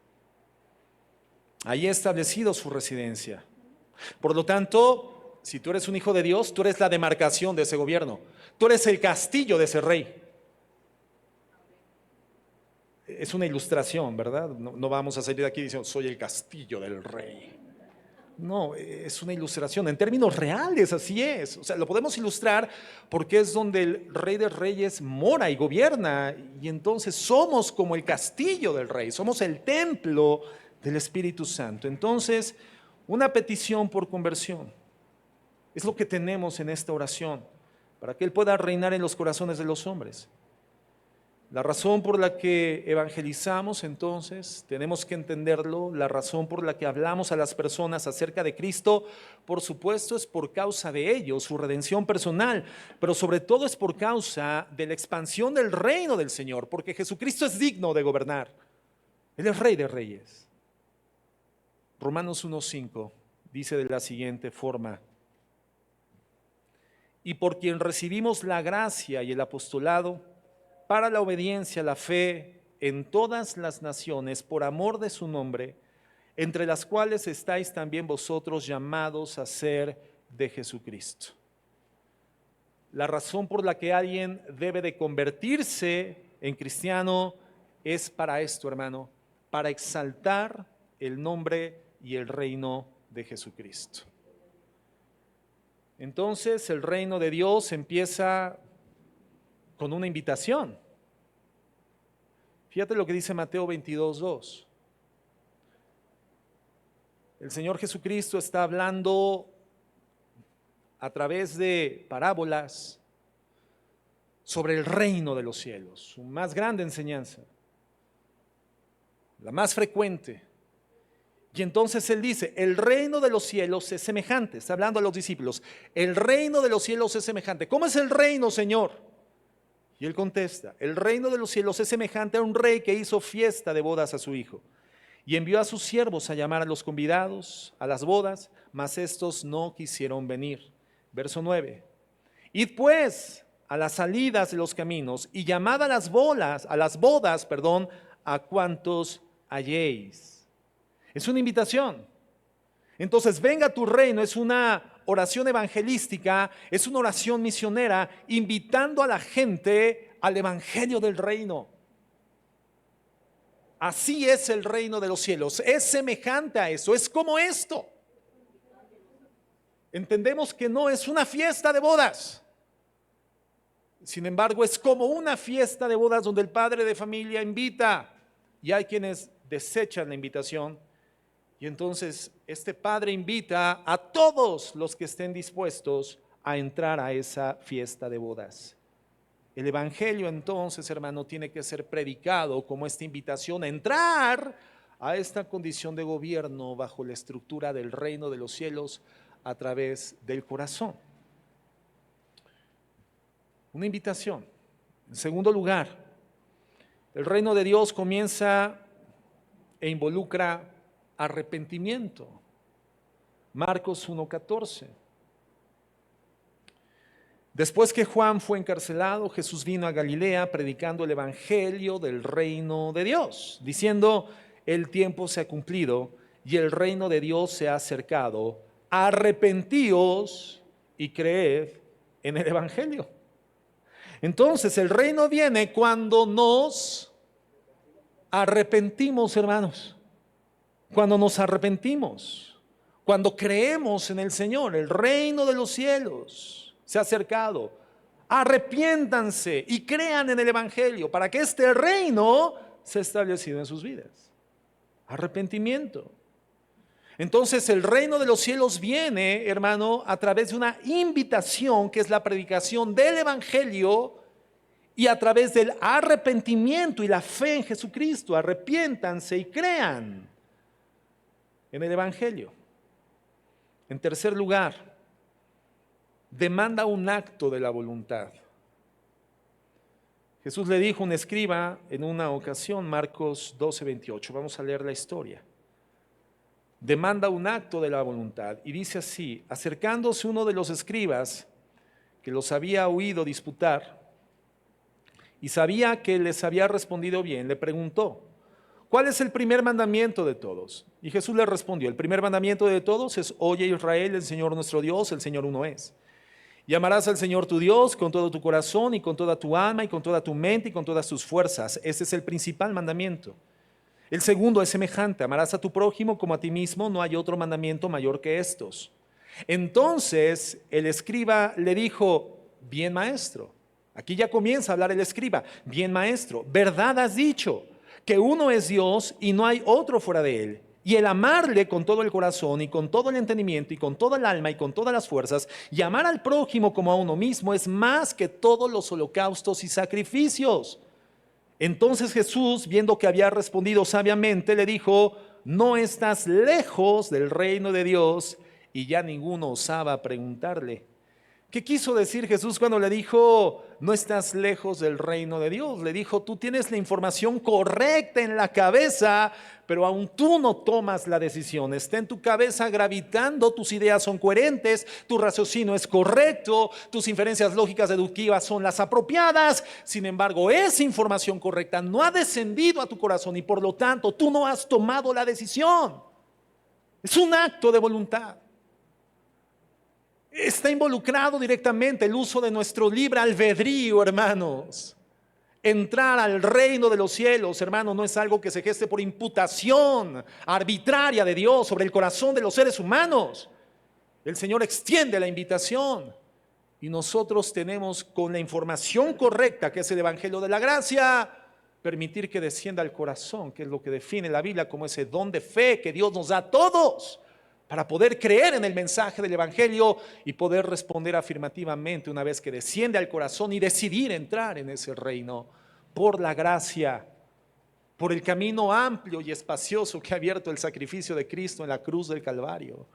[SPEAKER 2] Ahí ha establecido su residencia. Por lo tanto, si tú eres un hijo de Dios, tú eres la demarcación de ese gobierno. Tú eres el castillo de ese rey. Es una ilustración, ¿verdad? No vamos a salir de aquí diciendo soy el castillo del rey. No, es una ilustración. En términos reales, así es. O sea, lo podemos ilustrar porque es donde el Rey de Reyes mora y gobierna. Y entonces somos como el castillo del rey. Somos el templo del Espíritu Santo. Entonces, una petición por conversión es lo que tenemos en esta oración, para que Él pueda reinar en los corazones de los hombres. La razón por la que evangelizamos, entonces, tenemos que entenderlo, la razón por la que hablamos a las personas acerca de Cristo, por supuesto, es por causa de ellos, su redención personal, pero sobre todo es por causa de la expansión del reino del Señor, porque Jesucristo es digno de gobernar. Él es Rey de Reyes. Romanos 1:5 dice de la siguiente forma: y por quien recibimos la gracia y el apostolado, para la obediencia, la fe en todas las naciones, por amor de su nombre, entre las cuales estáis también vosotros llamados a ser de Jesucristo. La razón por la que alguien debe de convertirse en cristiano es para esto, hermano, para exaltar el nombre y el reino de Jesucristo. Entonces el reino de Dios empieza con una invitación. Fíjate lo que dice Mateo 22:2. El Señor Jesucristo está hablando a través de parábolas sobre el reino de los cielos, su más grande enseñanza, la más frecuente. Y entonces Él dice, el reino de los cielos es semejante, está hablando a los discípulos, el reino de los cielos es semejante. ¿Cómo es el reino, Señor? Y Él contesta, el reino de los cielos es semejante a un rey que hizo fiesta de bodas a su hijo y envió a sus siervos a llamar a los convidados a las bodas, mas estos no quisieron venir. Verso 9, id pues a las salidas de los caminos y llamad a las bodas, a cuantos halléis. Es una invitación. Entonces, venga a tu reino, es una oración evangelística, es una oración misionera, invitando a la gente al evangelio del reino. Así es el reino de los cielos, es semejante a eso, es como esto. Entendemos que no es una fiesta de bodas. Sin embargo, es como una fiesta de bodas donde el padre de familia invita y hay quienes desechan la invitación. Y entonces este padre invita a todos los que estén dispuestos a entrar a esa fiesta de bodas. El evangelio entonces, hermano, tiene que ser predicado como esta invitación a entrar a esta condición de gobierno bajo la estructura del reino de los cielos a través del corazón. Una invitación. En segundo lugar, el reino de Dios comienza e involucra arrepentimiento. Marcos 1:14. Después que Juan fue encarcelado, Jesús vino a Galilea predicando el evangelio del reino de Dios, diciendo: el tiempo se ha cumplido y el reino de Dios se ha acercado. Arrepentíos y creed en el evangelio. Entonces el reino viene cuando nos arrepentimos, hermanos. Cuando nos arrepentimos, cuando creemos en el Señor, el reino de los cielos se ha acercado. Arrepiéntanse y crean en el evangelio para que este reino sea establecido en sus vidas. Arrepentimiento. Entonces el reino de los cielos viene, hermano, a través de una invitación que es la predicación del evangelio y a través del arrepentimiento y la fe en Jesucristo. Arrepiéntanse y crean en el evangelio. En tercer lugar, demanda un acto de la voluntad. Jesús le dijo a un escriba en una ocasión, Marcos 12:28, vamos a leer la historia. Demanda un acto de la voluntad y dice así: acercándose uno de los escribas que los había oído disputar y sabía que les había respondido bien, le preguntó: ¿cuál es el primer mandamiento de todos? Y Jesús le respondió: el primer mandamiento de todos es: oye Israel, el Señor nuestro Dios, el Señor uno es. Y amarás al Señor tu Dios con todo tu corazón y con toda tu alma y con toda tu mente y con todas tus fuerzas. Ese es el principal mandamiento. El segundo es semejante: amarás a tu prójimo como a ti mismo. No hay otro mandamiento mayor que estos. Entonces el escriba le dijo: bien, maestro. Aquí ya comienza a hablar el escriba. Bien, maestro, verdad has dicho, que uno es Dios y no hay otro fuera de él. Y el amarle con todo el corazón y con todo el entendimiento y con toda el alma y con todas las fuerzas y amar al prójimo como a uno mismo es más que todos los holocaustos y sacrificios. Entonces Jesús, viendo que había respondido sabiamente, le dijo: no estás lejos del reino de Dios. Y ya ninguno osaba preguntarle. ¿Qué quiso decir Jesús cuando le dijo: no estás lejos del reino de Dios? Le dijo: tú tienes la información correcta en la cabeza, pero aún tú no tomas la decisión. Está en tu cabeza gravitando, tus ideas son coherentes, tu raciocinio es correcto, tus inferencias lógicas deductivas son las apropiadas. Sin embargo, esa información correcta no ha descendido a tu corazón y por lo tanto tú no has tomado la decisión. Es un acto de voluntad. Está involucrado directamente el uso de nuestro libre albedrío, hermanos. Entrar al reino de los cielos, hermano, no es algo que se geste por imputación arbitraria de Dios sobre el corazón de los seres humanos. El Señor extiende la invitación y nosotros tenemos, con la información correcta, que es el evangelio de la gracia, permitir que descienda al corazón, que es lo que define la Biblia como ese don de fe que Dios nos da a todos, para poder creer en el mensaje del evangelio y poder responder afirmativamente una vez que desciende al corazón y decidir entrar en ese reino por la gracia, por el camino amplio y espacioso que ha abierto el sacrificio de Cristo en la cruz del Calvario.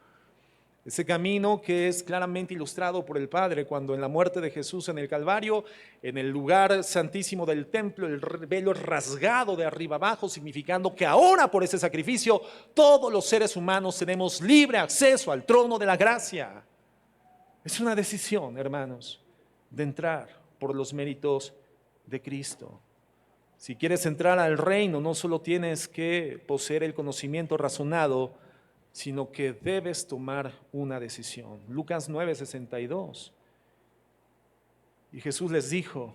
[SPEAKER 2] Ese camino que es claramente ilustrado por el Padre cuando en la muerte de Jesús en el Calvario, en el lugar santísimo del templo, el velo es rasgado de arriba abajo, significando que ahora por ese sacrificio todos los seres humanos tenemos libre acceso al trono de la gracia. Es una decisión, hermanos, de entrar por los méritos de Cristo. Si quieres entrar al reino, no solo tienes que poseer el conocimiento razonado, sino que debes tomar una decisión. Lucas 9:62. Y Jesús les dijo: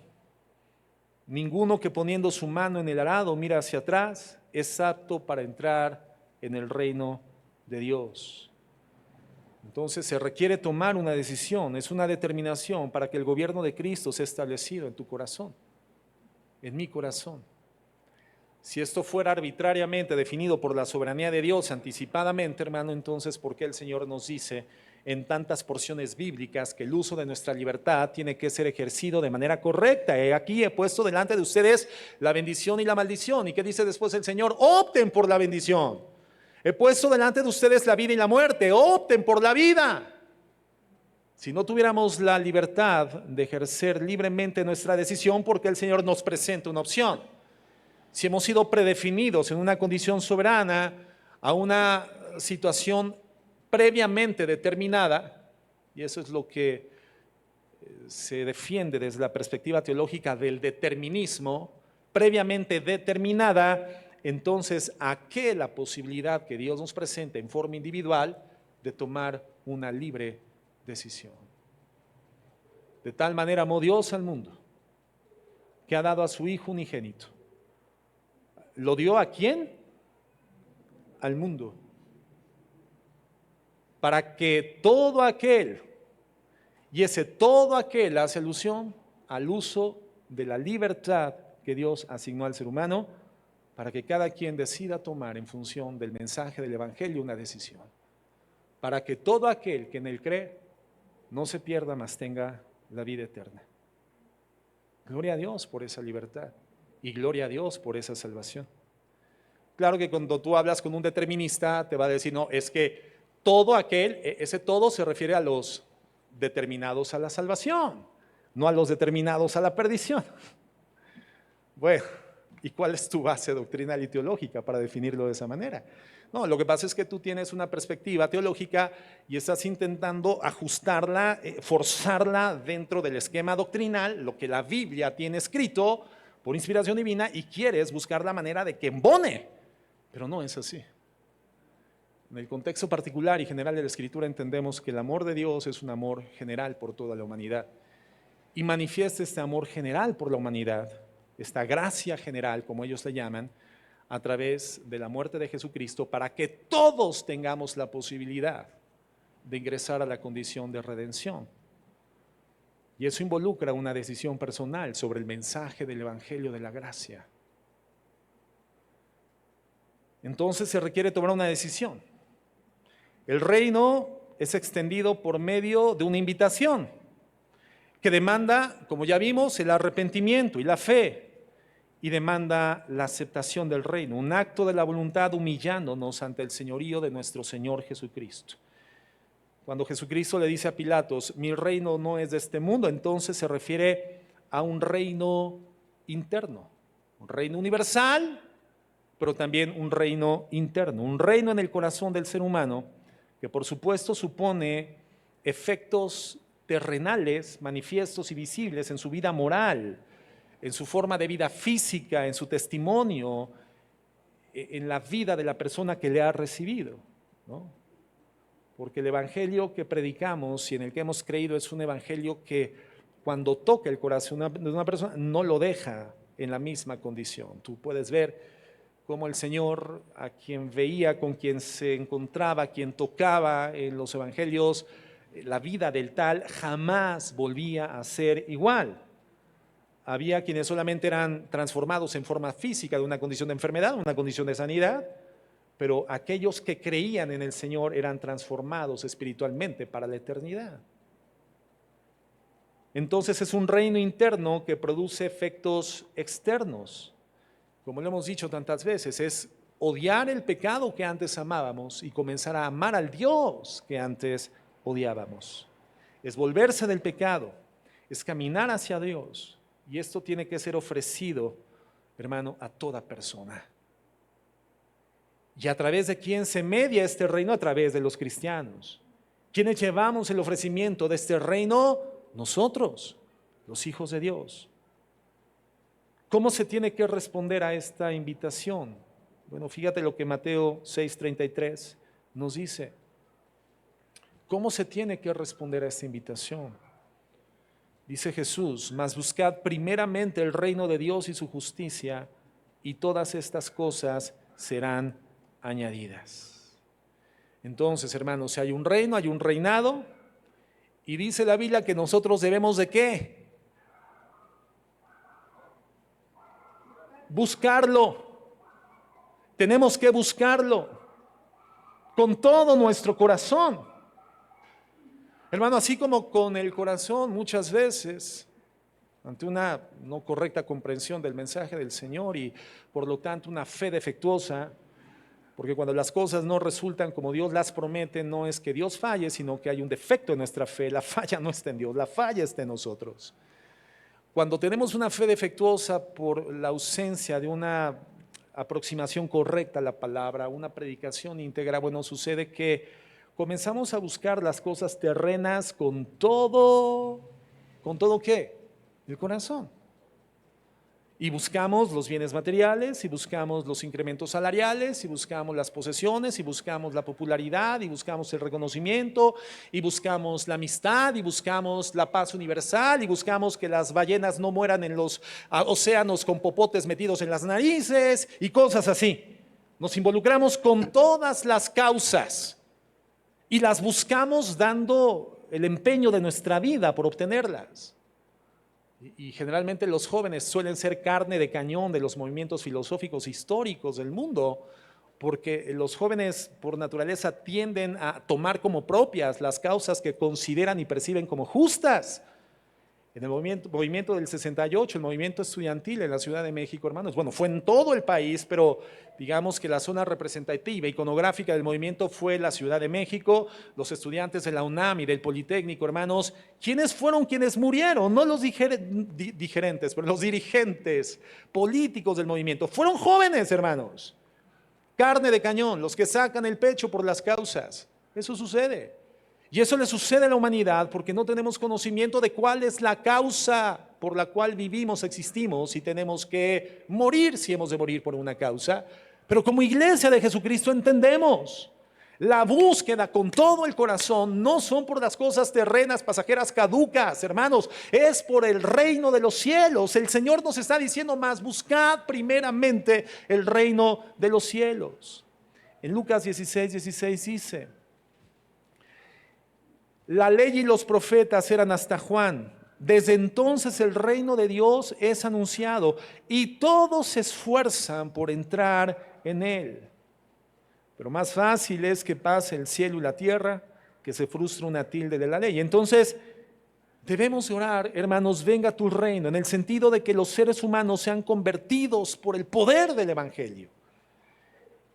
[SPEAKER 2] ninguno que poniendo su mano en el arado mira hacia atrás es apto para entrar en el reino de Dios. Entonces se requiere tomar una decisión, es una determinación para que el gobierno de Cristo sea establecido en tu corazón, en mi corazón. Si esto fuera arbitrariamente definido por la soberanía de Dios anticipadamente, hermano, entonces ¿por qué el Señor nos dice en tantas porciones bíblicas que el uso de nuestra libertad tiene que ser ejercido de manera correcta? Aquí he puesto delante de ustedes la bendición y la maldición. ¿Y qué dice después el Señor? Opten por la bendición. He puesto delante de ustedes la vida y la muerte. Opten por la vida. Si no tuviéramos la libertad de ejercer libremente nuestra decisión, ¿por qué el Señor nos presenta una opción? Si hemos sido predefinidos en una condición soberana a una situación previamente determinada, y eso es lo que se defiende desde la perspectiva teológica del determinismo, previamente determinada, entonces ¿a qué la posibilidad que Dios nos presenta en forma individual de tomar una libre decisión? De tal manera amó Dios al mundo, que ha dado a su Hijo unigénito. ¿Lo dio a quién? Al mundo. Para que todo aquel, y ese todo aquel hace alusión al uso de la libertad que Dios asignó al ser humano, para que cada quien decida tomar en función del mensaje del Evangelio una decisión. Para que todo aquel que en él cree no se pierda, mas tenga la vida eterna. Gloria a Dios por esa libertad. Y gloria a Dios por esa salvación. Claro que cuando tú hablas con un determinista te va a decir, no, es que todo aquel, ese todo se refiere a los determinados a la salvación, no a los determinados a la perdición. Bueno, ¿y cuál es tu base doctrinal y teológica para definirlo de esa manera? No, lo que pasa es que tú tienes una perspectiva teológica y estás intentando ajustarla, forzarla dentro del esquema doctrinal, lo que la Biblia tiene escrito por inspiración divina, y quieres buscar la manera de que embone, pero no es así. En el contexto particular y general de la Escritura entendemos que el amor de Dios es un amor general por toda la humanidad y manifiesta este amor general por la humanidad, esta gracia general, como ellos le llaman, a través de la muerte de Jesucristo, para que todos tengamos la posibilidad de ingresar a la condición de redención. Y eso involucra una decisión personal sobre el mensaje del Evangelio de la gracia. Entonces se requiere tomar una decisión. El reino es extendido por medio de una invitación que demanda, como ya vimos, el arrepentimiento y la fe, y demanda la aceptación del reino, un acto de la voluntad humillándonos ante el señorío de nuestro Señor Jesucristo. Cuando Jesucristo le dice a Pilatos, mi reino no es de este mundo, entonces se refiere a un reino interno, un reino universal, pero también un reino interno, un reino en el corazón del ser humano, que por supuesto supone efectos terrenales, manifiestos y visibles en su vida moral, en su forma de vida física, en su testimonio, en la vida de la persona que le ha recibido, ¿no? Porque el evangelio que predicamos y en el que hemos creído es un evangelio que cuando toca el corazón de una persona no lo deja en la misma condición. Tú puedes ver cómo el Señor, a quien veía, con quien se encontraba, quien tocaba en los evangelios, la vida del tal jamás volvía a ser igual. Había quienes solamente eran transformados en forma física de una condición de enfermedad, una condición de sanidad, pero aquellos que creían en el Señor eran transformados espiritualmente para la eternidad. Entonces es un reino interno que produce efectos externos. Como lo hemos dicho tantas veces, es odiar el pecado que antes amábamos y comenzar a amar al Dios que antes odiábamos. Es volverse del pecado, es caminar hacia Dios. Y esto tiene que ser ofrecido, hermano, a toda persona. ¿Y a través de quién se media este reino? A través de los cristianos. ¿Quiénes llevamos el ofrecimiento de este reino? Nosotros, los hijos de Dios. ¿Cómo se tiene que responder a esta invitación? Bueno, fíjate lo que Mateo 6:33 nos dice. ¿Cómo se tiene que responder a esta invitación? Dice Jesús: mas buscad primeramente el reino de Dios y su justicia, y todas estas cosas serán añadidas. Entonces, hermanos, si hay un reino, hay un reinado, y dice la Biblia que nosotros debemos ¿de qué? Buscarlo. Tenemos que buscarlo con todo nuestro corazón. Hermano, así como con el corazón muchas veces, ante una no correcta comprensión del mensaje del Señor y por lo tanto una fe defectuosa, porque cuando las cosas no resultan como Dios las promete, no es que Dios falle, sino que hay un defecto en nuestra fe. La falla no está en Dios, la falla está en nosotros. Cuando tenemos una fe defectuosa por la ausencia de una aproximación correcta a la palabra, una predicación íntegra, bueno, sucede que comenzamos a buscar las cosas terrenas ¿con todo qué? El corazón. Y buscamos los bienes materiales, y buscamos los incrementos salariales, y buscamos las posesiones, y buscamos la popularidad, y buscamos el reconocimiento, y buscamos la amistad, y buscamos la paz universal, y buscamos que las ballenas no mueran en los océanos con popotes metidos en las narices, y cosas así. Nos involucramos con todas las causas, y las buscamos dando el empeño de nuestra vida por obtenerlas. Y generalmente los jóvenes suelen ser carne de cañón de los movimientos filosóficos históricos del mundo, porque los jóvenes por naturaleza tienden a tomar como propias las causas que consideran y perciben como justas. En el movimiento del 68, el movimiento estudiantil en la Ciudad de México, hermanos, bueno, fue en todo el país, pero digamos que la zona representativa, iconográfica del movimiento fue la Ciudad de México, los estudiantes de la UNAM y del Politécnico, hermanos. ¿Quiénes fueron quienes murieron? No los dirigentes, pero los dirigentes políticos del movimiento. Fueron jóvenes, hermanos, carne de cañón, los que sacan el pecho por las causas. Eso sucede. Y eso le sucede a la humanidad porque no tenemos conocimiento de cuál es la causa por la cual vivimos, existimos, y tenemos que morir si hemos de morir por una causa. Pero como iglesia de Jesucristo entendemos, la búsqueda con todo el corazón no son por las cosas terrenas, pasajeras, caducas, hermanos, es por el reino de los cielos. El Señor nos está diciendo más: buscad primeramente el reino de los cielos. En Lucas 16:16 dice: la ley y los profetas eran hasta Juan. Desde entonces el reino de Dios es anunciado y todos se esfuerzan por entrar en él. Pero más fácil es que pase el cielo y la tierra que se frustre una tilde de la ley. Entonces debemos orar, hermanos, venga tu reino, en el sentido de que los seres humanos sean convertidos por el poder del evangelio.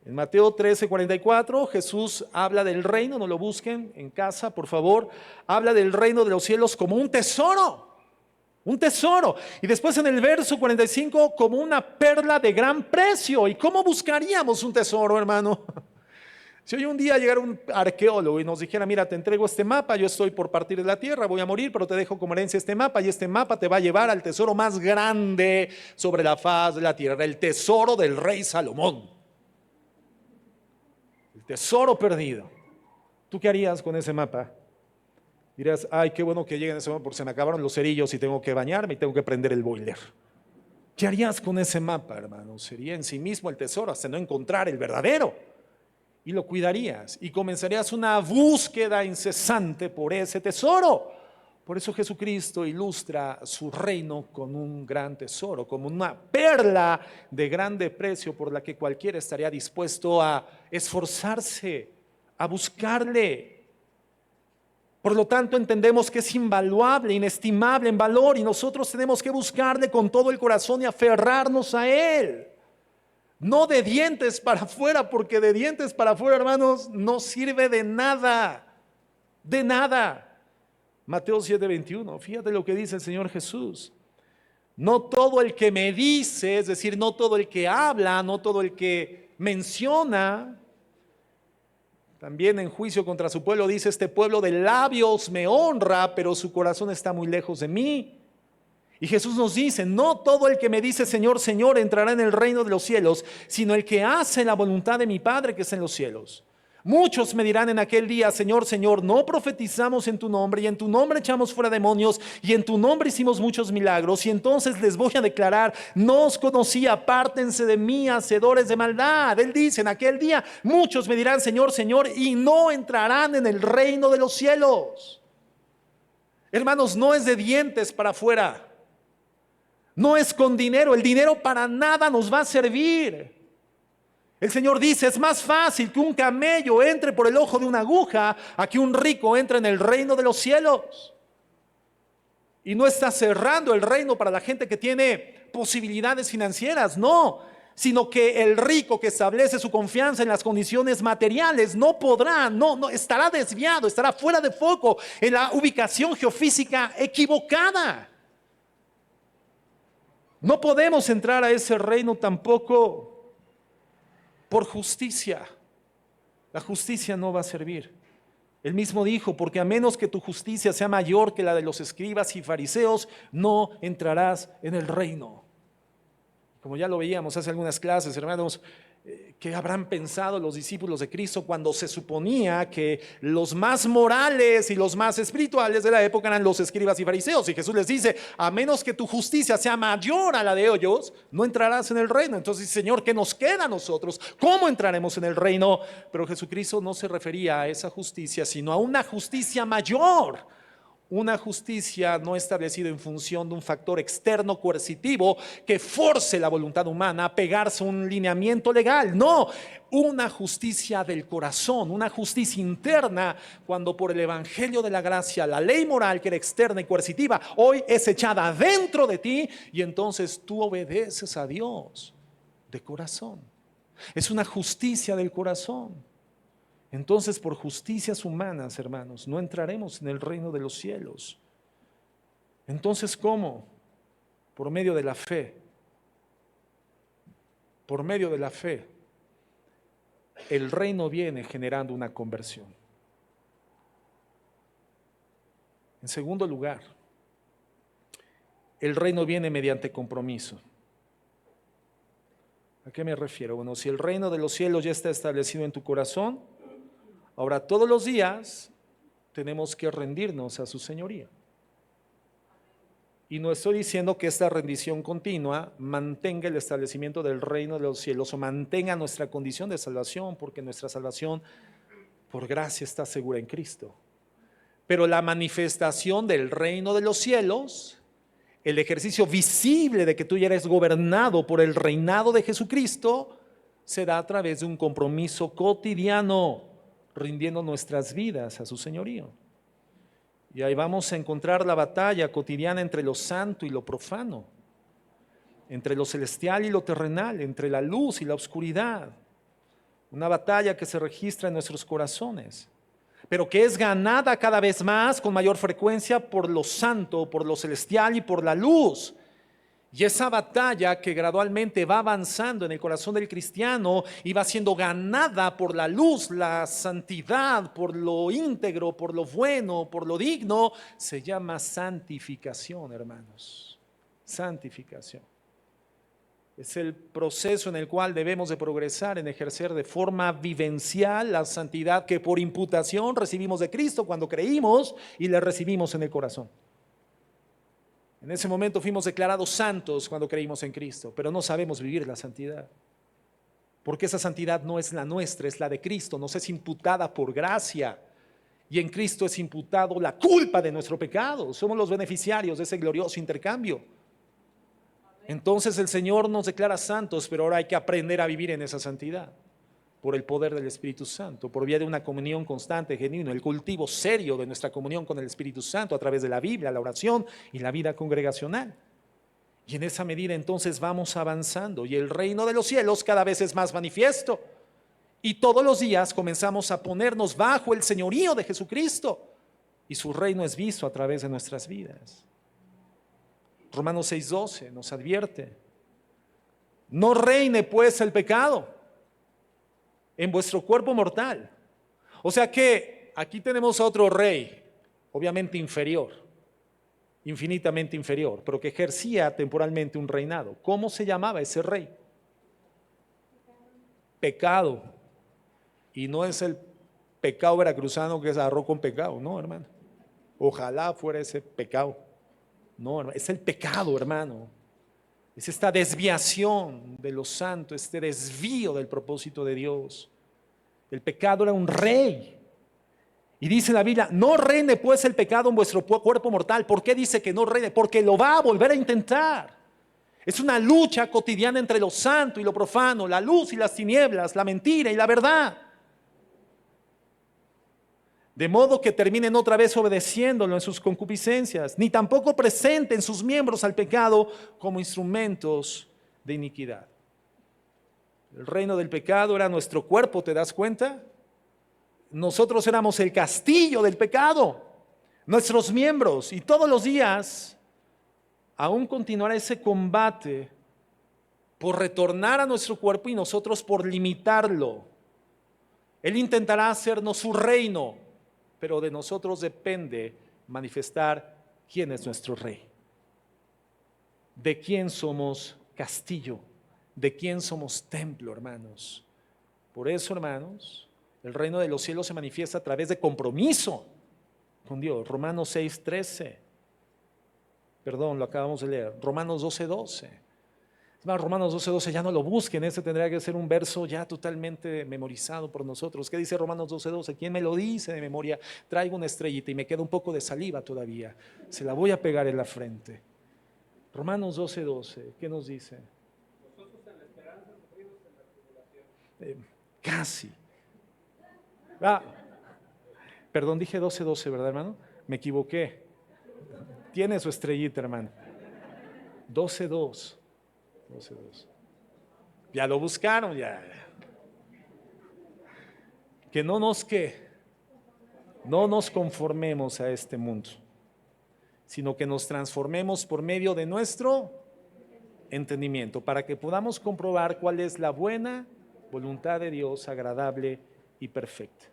[SPEAKER 2] En Mateo 13:44 Jesús habla del reino, no lo busquen en casa, por favor. Habla del reino de los cielos como un tesoro, un tesoro. Y después en el verso 45 como una perla de gran precio. ¿Y cómo buscaríamos un tesoro, hermano? Si hoy un día llegara un arqueólogo y nos dijera: mira, te entrego este mapa, yo estoy por partir de la tierra, voy a morir, pero te dejo como herencia este mapa, y este mapa te va a llevar al tesoro más grande sobre la faz de la tierra, el tesoro del rey Salomón. Tesoro perdido. ¿Tú qué harías con ese mapa? Dirás: ay, qué bueno que lleguen ese mapa porque se me acabaron los cerillos y tengo que bañarme y tengo que prender el boiler. ¿Qué harías con ese mapa, hermano? Sería en sí mismo el tesoro hasta no encontrar el verdadero. Y lo cuidarías y comenzarías una búsqueda incesante por ese tesoro. Por eso Jesucristo ilustra su reino con un gran tesoro, como una perla de grande precio por la que cualquiera estaría dispuesto a esforzarse, a buscarle. Por lo tanto, entendemos que es invaluable, inestimable en valor, y nosotros tenemos que buscarle con todo el corazón y aferrarnos a él. No de dientes para afuera, porque de dientes para afuera, hermanos, no sirve de nada, de nada. Mateo 7:21, fíjate lo que dice el Señor Jesús. No todo el que me dice, es decir, no todo el que habla, no todo el que menciona, también en juicio contra su pueblo dice: este pueblo de labios me honra, pero su corazón está muy lejos de mí. Y Jesús nos dice, no todo el que me dice Señor, Señor entrará en el reino de los cielos, sino el que hace la voluntad de mi Padre que está en los cielos. Muchos me dirán en aquel día, Señor, Señor, no profetizamos en tu nombre, y en tu nombre echamos fuera demonios, y en tu nombre hicimos muchos milagros. Y entonces les voy a declarar, no os conocí, apártense de mí, hacedores de maldad. Él dice, en aquel día muchos me dirán, Señor, Señor, y no entrarán en el reino de los cielos. Hermanos, no es de dientes para afuera. No es con dinero, el dinero para nada nos va a servir. El Señor dice, es más fácil que un camello entre por el ojo de una aguja a que un rico entre en el reino de los cielos. Y no está cerrando el reino para la gente que tiene posibilidades financieras, no, sino que el rico que establece su confianza en las condiciones materiales no podrá, no estará desviado, estará fuera de foco en la ubicación geofísica equivocada. No podemos entrar a ese reino tampoco por justicia. La justicia no va a servir. Él mismo dijo, porque a menos que tu justicia sea mayor que la de los escribas y fariseos, no entrarás en el reino. Como ya lo veíamos hace algunas clases, hermanos, ¿qué habrán pensado los discípulos de Cristo cuando se suponía que los más morales y los más espirituales de la época eran los escribas y fariseos? Y Jesús les dice, a menos que tu justicia sea mayor a la de ellos, no entrarás en el reino. Entonces, Señor, ¿qué nos queda a nosotros? ¿Cómo entraremos en el reino? Pero Jesucristo no se refería a esa justicia, sino a una justicia mayor. Una justicia no establecida en función de un factor externo coercitivo que force la voluntad humana a pegarse a un lineamiento legal. No, una justicia del corazón, una justicia interna, cuando por el evangelio de la gracia, la ley moral que era externa y coercitiva, hoy es echada dentro de ti y entonces tú obedeces a Dios de corazón. Es una justicia del corazón. Entonces, por justicias humanas, hermanos, no entraremos en el reino de los cielos. Entonces, ¿cómo? Por medio de la fe. Por medio de la fe, el reino viene generando una conversión. En segundo lugar, el reino viene mediante compromiso. ¿A qué me refiero? Bueno, si el reino de los cielos ya está establecido en tu corazón, ahora todos los días tenemos que rendirnos a su señoría. Y no estoy diciendo que esta rendición continua mantenga el establecimiento del reino de los cielos o mantenga nuestra condición de salvación, porque nuestra salvación por gracia está segura en Cristo. Pero la manifestación del reino de los cielos, el ejercicio visible de que tú ya eres gobernado por el reinado de Jesucristo, se da a través de un compromiso cotidiano, rindiendo nuestras vidas a su señorío. Y ahí vamos a encontrar la batalla cotidiana entre lo santo y lo profano, entre lo celestial y lo terrenal, entre la luz y la oscuridad. Una batalla que se registra en nuestros corazones, pero que es ganada cada vez más con mayor frecuencia por lo santo, por lo celestial y por la luz. Y esa batalla que gradualmente va avanzando en el corazón del cristiano y va siendo ganada por la luz, la santidad, por lo íntegro, por lo bueno, por lo digno, se llama santificación, hermanos. Santificación. Es el proceso en el cual debemos de progresar en ejercer de forma vivencial la santidad que por imputación recibimos de Cristo cuando creímos y le recibimos en el corazón. En ese momento fuimos declarados santos cuando creímos en Cristo, pero no sabemos vivir la santidad. Porque esa santidad no es la nuestra, es la de Cristo, nos es imputada por gracia. Y en Cristo es imputado la culpa de nuestro pecado. Somos los beneficiarios de ese glorioso intercambio. Entonces el Señor nos declara santos, pero ahora hay que aprender a vivir en esa santidad. Por el poder del Espíritu Santo, por vía de una comunión constante, genuina, el cultivo serio de nuestra comunión con el Espíritu Santo a través de la Biblia, la oración y la vida congregacional. Y en esa medida entonces vamos avanzando y el reino de los cielos cada vez es más manifiesto. Y todos los días comenzamos a ponernos bajo el señorío de Jesucristo y su reino es visto a través de nuestras vidas. Romanos 6:12 nos advierte: no reine pues el pecado en vuestro cuerpo mortal. O sea que aquí tenemos a otro rey, obviamente inferior. infinitamente inferior, pero que ejercía temporalmente un reinado. ¿Cómo se llamaba ese rey? Pecado. Y no es el pecado veracruzano que es arroz con pecado, no, hermano. Ojalá fuera ese pecado. No, hermano, es el pecado, hermano. Es esta desviación de lo santo, este desvío del propósito de Dios. El pecado era un rey. Y dice la Biblia, no reine pues el pecado en vuestro cuerpo mortal. ¿Por qué dice que no reine? Porque lo va a volver a intentar. Es una lucha cotidiana entre lo santo y lo profano, la luz y las tinieblas, la mentira y la verdad. De modo que terminen otra vez obedeciéndolo en sus concupiscencias, ni tampoco presenten sus miembros al pecado como instrumentos de iniquidad. El reino del pecado era nuestro cuerpo, ¿te das cuenta? Nosotros éramos el castillo del pecado, nuestros miembros, y todos los días aún continuará ese combate por retornar a nuestro cuerpo y nosotros por limitarlo. Él intentará hacernos su reino, pero de nosotros depende manifestar quién es nuestro rey, de quién somos castillo, de quién somos templo, hermanos. Por eso, hermanos, el reino de los cielos se manifiesta a través de compromiso con Dios. Romanos 6:13. Perdón, lo acabamos de leer. Romanos 12:12. Es más, Romanos 12:12 ya no lo busquen, ese tendría que ser un verso ya totalmente memorizado por nosotros. ¿Qué dice Romanos 12:12? ¿Quién me lo dice de memoria? Traigo una estrellita y me queda un poco de saliva todavía. Se la voy a pegar en la frente. Romanos 12:12, ¿qué nos dice?
[SPEAKER 3] Nosotros en la esperanza sufrimos en la tribulación.
[SPEAKER 2] Casi. Perdón, dije 12:12, ¿verdad, hermano? Me equivoqué. Tiene su estrellita, hermano. 12:2. 12:2. Ya lo buscaron, ya. Que no nos conformemos a este mundo, sino que nos transformemos por medio de nuestro entendimiento, para que podamos comprobar cuál es la buena voluntad de Dios, agradable y perfecta.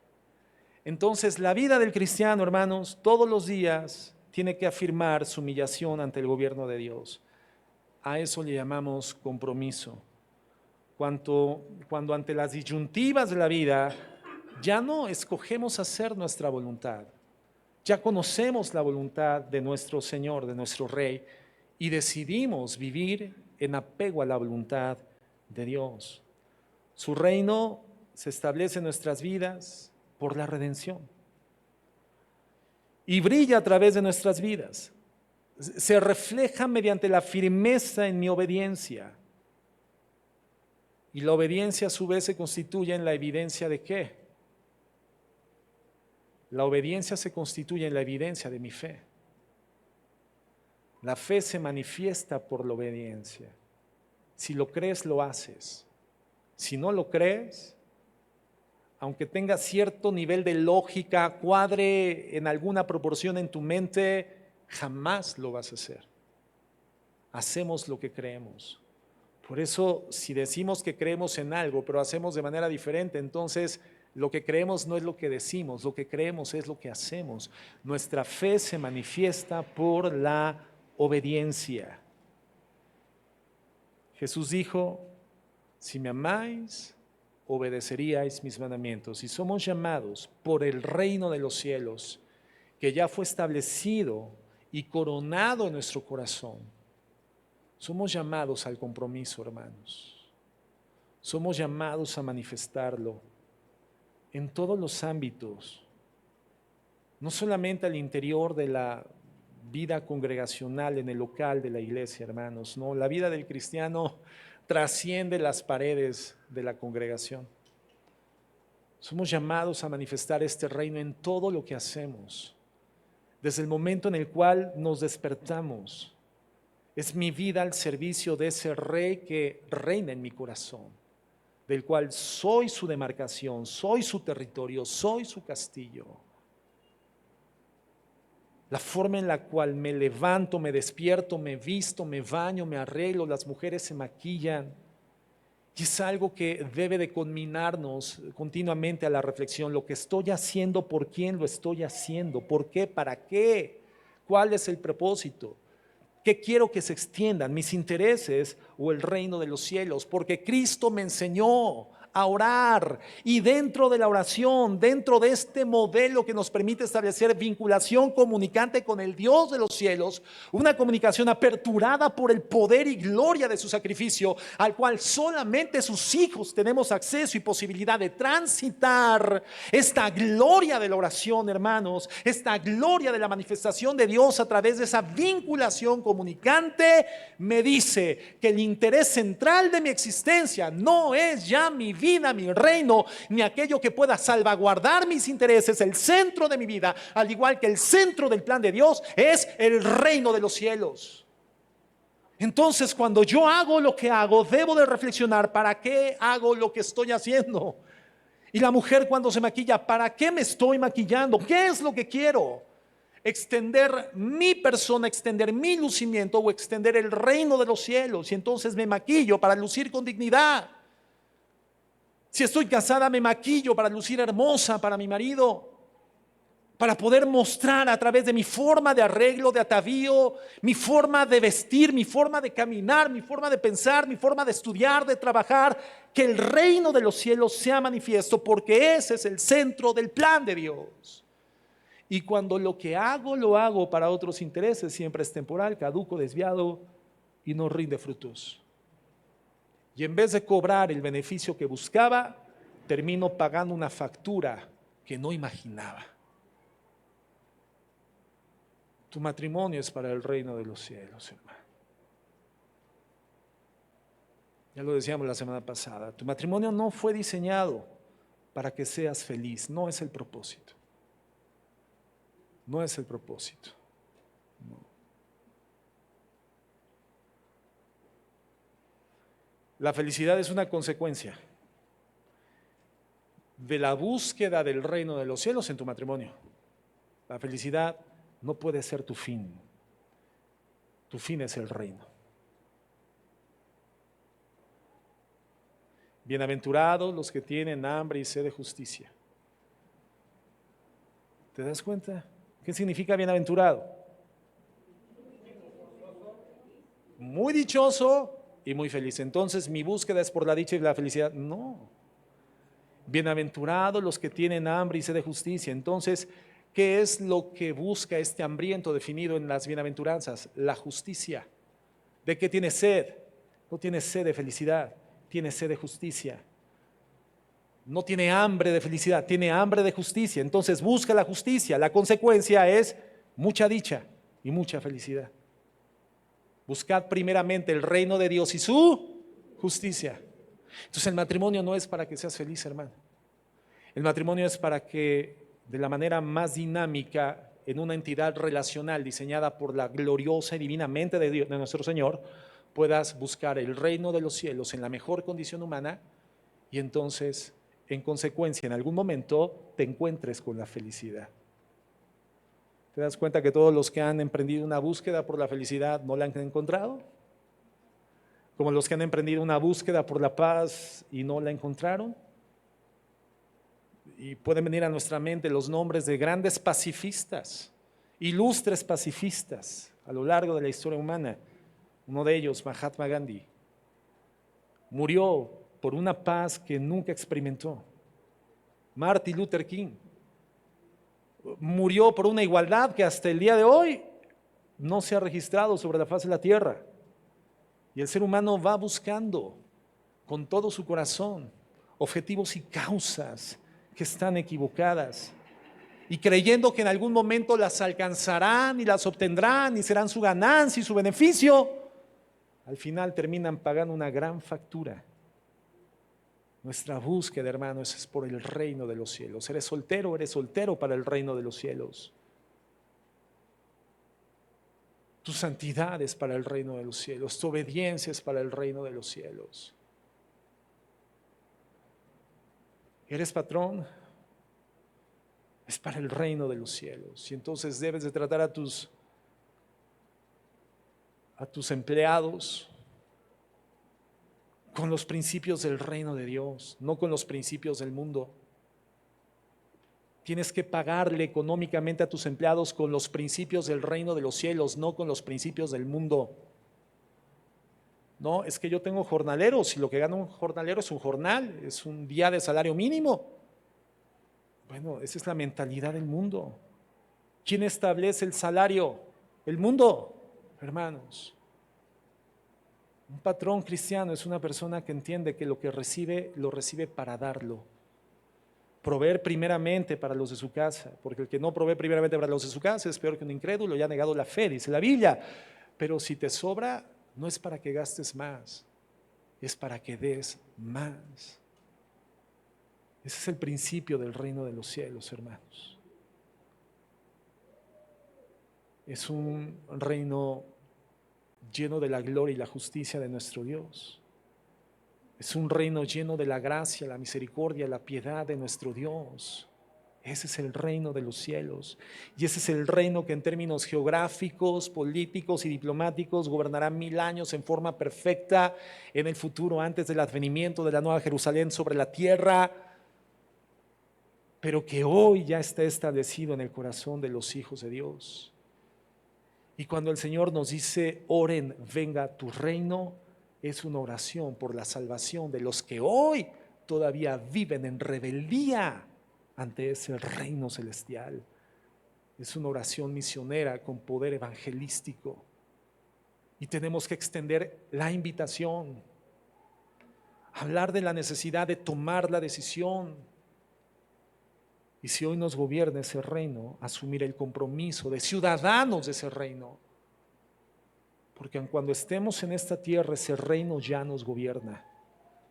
[SPEAKER 2] Entonces, la vida del cristiano, hermanos, todos los días tiene que afirmar su humillación ante el gobierno de Dios. A eso le llamamos compromiso. Cuando ante las disyuntivas de la vida ya no escogemos hacer nuestra voluntad, ya conocemos la voluntad de nuestro Señor, de nuestro Rey, y decidimos vivir en apego a la voluntad de Dios. Su reino se establece en nuestras vidas por la redención y brilla a través de nuestras vidas. Se refleja mediante la firmeza en mi obediencia. Y la obediencia a su vez se constituye en la evidencia de ¿qué? La obediencia se constituye en la evidencia de mi fe. La fe se manifiesta por la obediencia. Si lo crees, lo haces. Si no lo crees, aunque tenga cierto nivel de lógica, cuadre en alguna proporción en tu mente, jamás lo vas a hacer. Hacemos lo que creemos. Por eso, si decimos que creemos en algo, pero hacemos de manera diferente, entonces lo que creemos no es lo que decimos, lo que creemos es lo que hacemos. Nuestra fe se manifiesta por la obediencia. Jesús dijo, si me amáis, obedeceríais mis mandamientos. Y somos llamados por el reino de los cielos, que ya fue establecido y coronado en nuestro corazón. Somos llamados al compromiso, hermanos. Somos llamados a manifestarlo en todos los ámbitos, no solamente al interior de la vida congregacional, en el local de la iglesia, hermanos. No, la vida del cristiano trasciende las paredes de la congregación. Somos llamados a manifestar este reino en todo lo que hacemos, desde el momento en el cual nos despertamos. Es mi vida al servicio de ese Rey que reina en mi corazón, del cual soy su demarcación, soy su territorio, soy su castillo. La forma en la cual me levanto, me despierto, me visto, me baño, me arreglo, las mujeres se maquillan. Y es algo que debe de conminarnos continuamente a la reflexión. Lo que estoy haciendo, ¿por quién lo estoy haciendo? ¿Por qué? ¿Para qué? ¿Cuál es el propósito? ¿Qué quiero que se extiendan? ¿Mis intereses o el reino de los cielos? Porque Cristo me enseñó a orar, y dentro de la oración, dentro de este modelo que nos permite establecer vinculación comunicante con el Dios de los cielos, una comunicación aperturada por el poder y gloria de su sacrificio, al cual solamente sus hijos tenemos acceso y posibilidad de transitar. Esta gloria de la oración, hermanos, esta gloria de la manifestación de Dios a través de esa vinculación comunicante, me dice que el interés central de mi existencia no es ya mi vida, mi reino, ni aquello que pueda salvaguardar mis intereses. El centro de mi vida, al igual que el centro del plan de Dios, es el reino de los cielos. Entonces, cuando yo hago lo que hago, debo de reflexionar: ¿para qué hago lo que estoy haciendo? Y la mujer, cuando se maquilla, ¿para qué me estoy maquillando? ¿Qué es lo que quiero? Extender mi persona, extender mi lucimiento, o extender el reino de los cielos. Y entonces me maquillo para lucir con dignidad. Si estoy casada, me maquillo para lucir hermosa para mi marido, para poder mostrar a través de mi forma de arreglo, de atavío, mi forma de vestir, mi forma de caminar, mi forma de pensar, mi forma de estudiar, de trabajar, que el reino de los cielos sea manifiesto, porque ese es el centro del plan de Dios. Y cuando lo que hago, lo hago para otros intereses, siempre es temporal, caduco, desviado y no rinde frutos. Y en vez de cobrar el beneficio que buscaba, termino pagando una factura que no imaginaba. Tu matrimonio es para el reino de los cielos, hermano. Ya lo decíamos la semana pasada. Tu matrimonio no fue diseñado para que seas feliz. No es el propósito. No es el propósito. No. La felicidad es una consecuencia de la búsqueda del reino de los cielos en tu matrimonio. La felicidad no puede ser tu fin. Tu fin es el reino. Bienaventurados los que tienen hambre y sed de justicia. ¿Te das cuenta? ¿Qué significa bienaventurado? Muy dichoso y muy feliz. Entonces, ¿mi búsqueda es por la dicha y la felicidad? No. Bienaventurados los que tienen hambre y sed de justicia. Entonces, ¿qué es lo que busca este hambriento definido en las bienaventuranzas? La justicia. ¿De qué tiene sed? No tiene sed de felicidad, tiene sed de justicia. No tiene hambre de felicidad, tiene hambre de justicia. Entonces busca la justicia. La consecuencia es mucha dicha y mucha felicidad. Buscad primeramente el reino de Dios y su justicia. Entonces el matrimonio no es para que seas feliz, hermano. El matrimonio es para que de la manera más dinámica, en una entidad relacional diseñada por la gloriosa y divina mente de Dios, de nuestro Señor, puedas buscar el reino de los cielos en la mejor condición humana, y entonces, en consecuencia, en algún momento te encuentres con la felicidad. ¿Te das cuenta que todos los que han emprendido una búsqueda por la felicidad no la han encontrado? Como los que han emprendido una búsqueda por la paz y no la encontraron. Y pueden venir a nuestra mente los nombres de grandes pacifistas, ilustres pacifistas a lo largo de la historia humana. Uno de ellos, Mahatma Gandhi, murió por una paz que nunca experimentó. Martin Luther King murió por una igualdad que hasta el día de hoy no se ha registrado sobre la faz de la tierra. Y el ser humano va buscando con todo su corazón objetivos y causas que están equivocadas, y creyendo que en algún momento las alcanzarán y las obtendrán y serán su ganancia y su beneficio, al final terminan pagando una gran factura. Nuestra búsqueda, hermanos, es por el reino de los cielos. Eres soltero para el reino de los cielos. Tu santidad es para el reino de los cielos. Tu obediencia es para el reino de los cielos. ¿Eres patrón? Es para el reino de los cielos. Y entonces debes de tratar a tus empleados con los principios del reino de Dios, no con los principios del mundo. Tienes que pagarle económicamente a tus empleados con los principios del reino de los cielos, no con los principios del mundo. No, es que yo tengo jornaleros y lo que gana un jornalero es un jornal, es un día de salario mínimo. Bueno, esa es la mentalidad del mundo. ¿Quién establece el salario? El mundo, hermanos. Un patrón cristiano es una persona que entiende que lo que recibe, lo recibe para darlo. Proveer primeramente para los de su casa, porque el que no provee primeramente para los de su casa es peor que un incrédulo y ha negado la fe, dice la Biblia. Pero si te sobra, no es para que gastes más, es para que des más. Ese es el principio del reino de los cielos, hermanos. Es un reino lleno de la gloria y la justicia de nuestro Dios. Es un reino lleno de la gracia, la misericordia, la piedad de nuestro Dios. Ese es el reino de los cielos. Y ese es el reino que en términos geográficos, políticos y diplomáticos gobernará 1000 años en forma perfecta en el futuro, antes del advenimiento de la Nueva Jerusalén sobre la tierra, pero que hoy ya está establecido en el corazón de los hijos de Dios. Y cuando el Señor nos dice, oren, venga tu reino, es una oración por la salvación de los que hoy todavía viven en rebeldía ante ese reino celestial. Es una oración misionera con poder evangelístico. Y tenemos que extender la invitación, hablar de la necesidad de tomar la decisión. Y si hoy nos gobierna ese reino, asumir el compromiso de ciudadanos de ese reino. Porque cuando estemos en esta tierra, ese reino ya nos gobierna.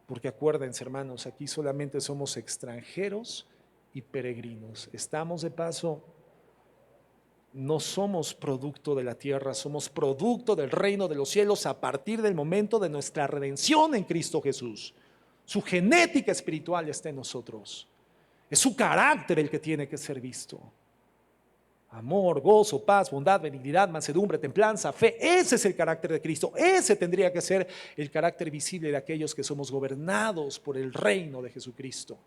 [SPEAKER 2] Porque acuérdense, hermanos, aquí solamente somos extranjeros y peregrinos. Estamos de paso, no somos producto de la tierra, somos producto del reino de los cielos a partir del momento de nuestra redención en Cristo Jesús. Su genética espiritual está en nosotros. Es su carácter el que tiene que ser visto. Amor, gozo, paz, bondad, benignidad, mansedumbre, templanza, fe. Ese es el carácter de Cristo. Ese tendría que ser el carácter visible de aquellos que somos gobernados por el reino de Jesucristo.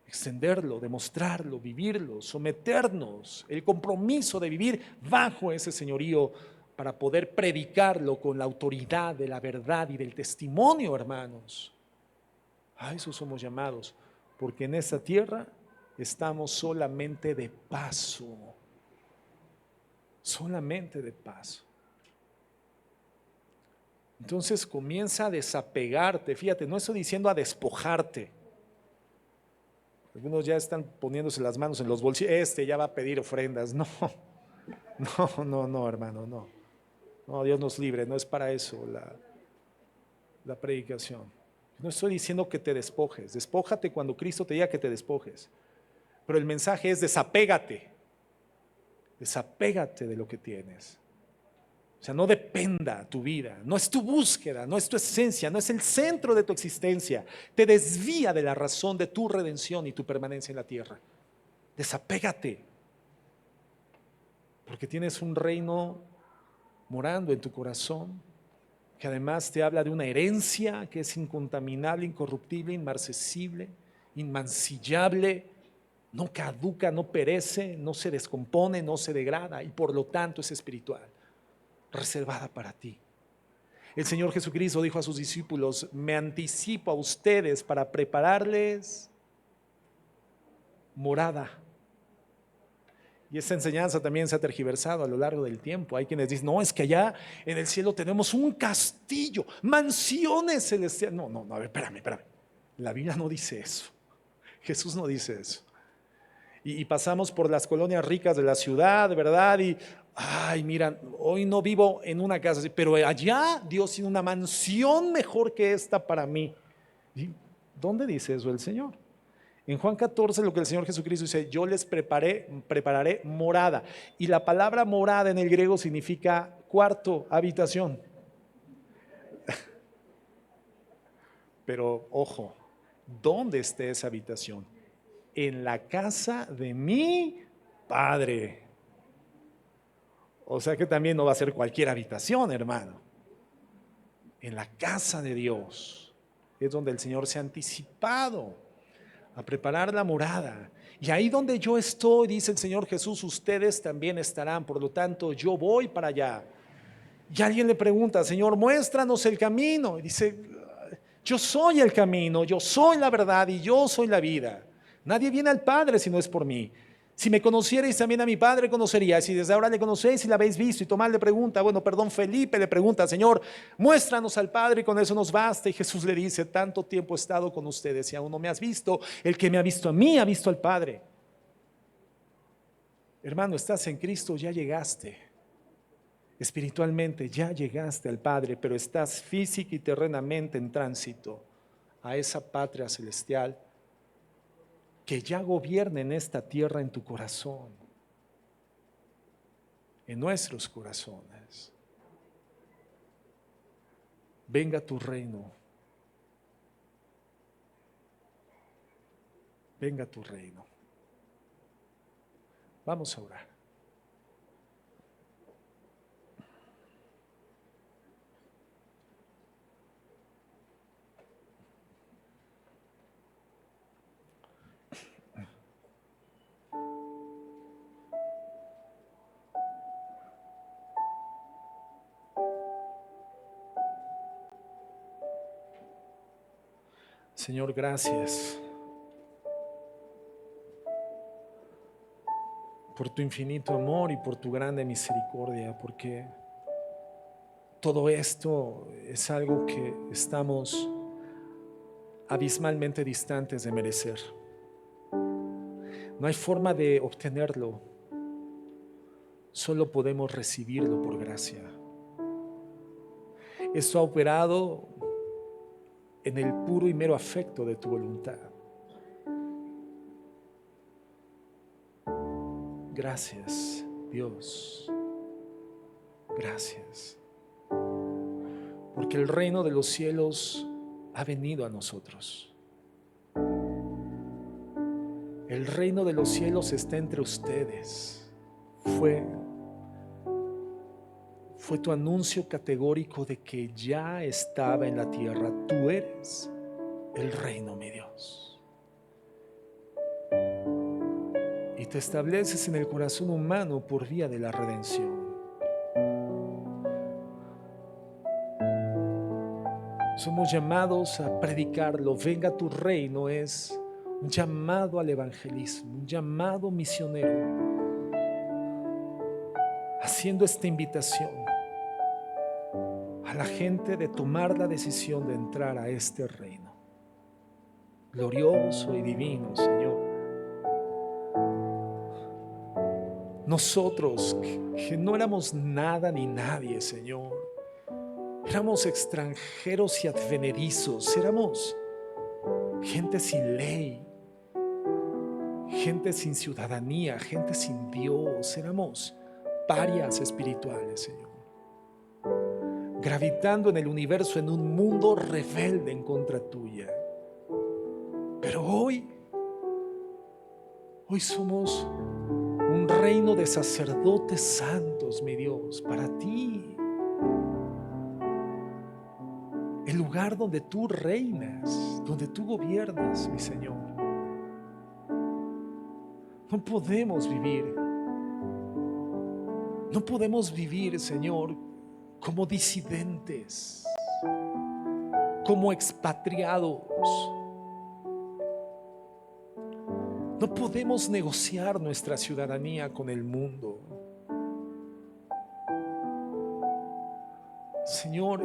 [SPEAKER 2] Extenderlo, demostrarlo, vivirlo, someternos, el compromiso de vivir bajo ese señorío para poder predicarlo con la autoridad de la verdad y del testimonio, hermanos. A eso somos llamados, porque en esta tierra estamos solamente de paso, solamente de paso. Entonces comienza a desapegarte, fíjate, no estoy diciendo a despojarte. Algunos ya están poniéndose las manos en los bolsillos, ya va a pedir ofrendas. No, hermano, no. No, Dios nos libre, no es para eso la predicación. No estoy diciendo que te despojes, despójate cuando Cristo te diga que te despojes. Pero el mensaje es desapégate de lo que tienes. O sea, no dependa tu vida, no es tu búsqueda, no es tu esencia, no es el centro de tu existencia. Te desvía de la razón de tu redención y tu permanencia en la tierra. Desapégate, porque tienes un reino morando en tu corazón, que además te habla de una herencia que es incontaminable, incorruptible, inmarcesible, inmancillable. No caduca, no perece, no se descompone, no se degrada y por lo tanto es espiritual, reservada para ti. El Señor Jesucristo dijo a sus discípulos, me anticipo a ustedes para prepararles morada. Y esta enseñanza también se ha tergiversado a lo largo del tiempo. Hay quienes dicen, no, es que allá en el cielo tenemos un castillo, mansiones celestiales. No, a ver, espérame. La Biblia no dice eso. Jesús no dice eso. Y pasamos por las colonias ricas de la ciudad, ¿verdad? Y, ay, mira, hoy no vivo en una casa así, pero allá Dios tiene una mansión mejor que esta para mí. ¿Y dónde dice eso el Señor? En Juan 14 lo que el Señor Jesucristo dice, yo les prepararé morada. Y la palabra morada en el griego significa cuarto, habitación. Pero ojo, ¿dónde está esa habitación? En la casa de mi Padre. O sea que también no va a ser cualquier habitación, hermano. En la casa de Dios es donde el Señor se ha anticipado a preparar la morada. Y ahí donde yo estoy, dice el Señor Jesús, ustedes también estarán. Por lo tanto, yo voy para allá. Y alguien le pregunta, Señor, muéstranos el camino. Y dice, yo soy el camino, yo soy la verdad y yo soy la vida. Nadie viene al Padre si no es por mí. Si me conocierais también a mi Padre conoceríais. Si desde ahora le conocéis y la habéis visto. Y Tomás le pregunta, Felipe le pregunta, Señor, muéstranos al Padre y con eso nos basta. Y Jesús le dice, tanto tiempo he estado con ustedes y aún no me has visto. El que me ha visto a mí ha visto al Padre. Hermano, estás en Cristo, ya llegaste. Espiritualmente ya llegaste al Padre, pero estás física y terrenamente en tránsito a esa patria celestial que ya gobierna en esta tierra, en tu corazón, en nuestros corazones. Venga tu reino. Venga tu reino. Vamos a orar. Señor, gracias por tu infinito amor y por tu grande misericordia, porque todo esto es algo que estamos abismalmente distantes de merecer. No hay forma de obtenerlo, solo podemos recibirlo por gracia. Esto ha operado en el puro y mero afecto de tu voluntad. Gracias, Dios. Gracias. Porque el reino de los cielos ha venido a nosotros. El reino de los cielos está entre ustedes. Fue tu anuncio categórico de que ya estaba en la tierra. Tú eres el reino, mi Dios. Y te estableces en el corazón humano por vía de la redención. Somos llamados a predicarlo. Venga tu reino es un llamado al evangelismo, un llamado misionero, haciendo esta invitación a la gente de tomar la decisión de entrar a este reino glorioso y divino, Señor. Nosotros que no éramos nada ni nadie, Señor, éramos extranjeros y advenedizos, éramos gente sin ley, gente sin ciudadanía, gente sin Dios, éramos parias espirituales, Señor, gravitando en el universo en un mundo rebelde en contra tuya. Pero hoy somos un reino de sacerdotes santos, mi Dios, para ti. El lugar donde tú reinas, donde tú gobiernas, mi Señor. No podemos vivir, Señor, como disidentes, como expatriados. No podemos negociar nuestra ciudadanía con el mundo. Señor,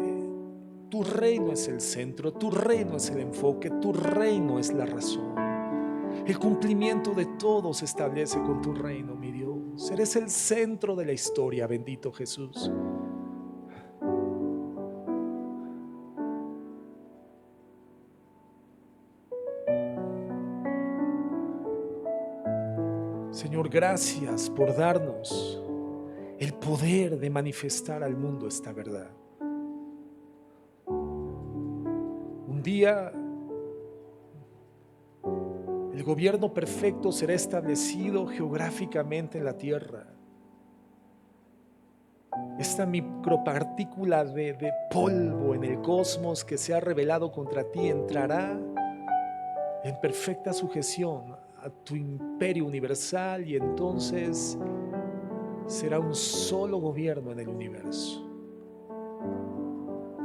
[SPEAKER 2] tu reino es el centro, tu reino es el enfoque, tu reino es la razón. El cumplimiento de todo se establece con tu reino, mi Dios. Eres el centro de la historia, bendito Jesús. Señor, gracias por darnos el poder de manifestar al mundo esta verdad. Un día el gobierno perfecto será establecido geográficamente en la tierra. Esta micropartícula de polvo en el cosmos que se ha revelado contra ti entrará en perfecta sujeción a tu imperio universal, y entonces será un solo gobierno en el universo.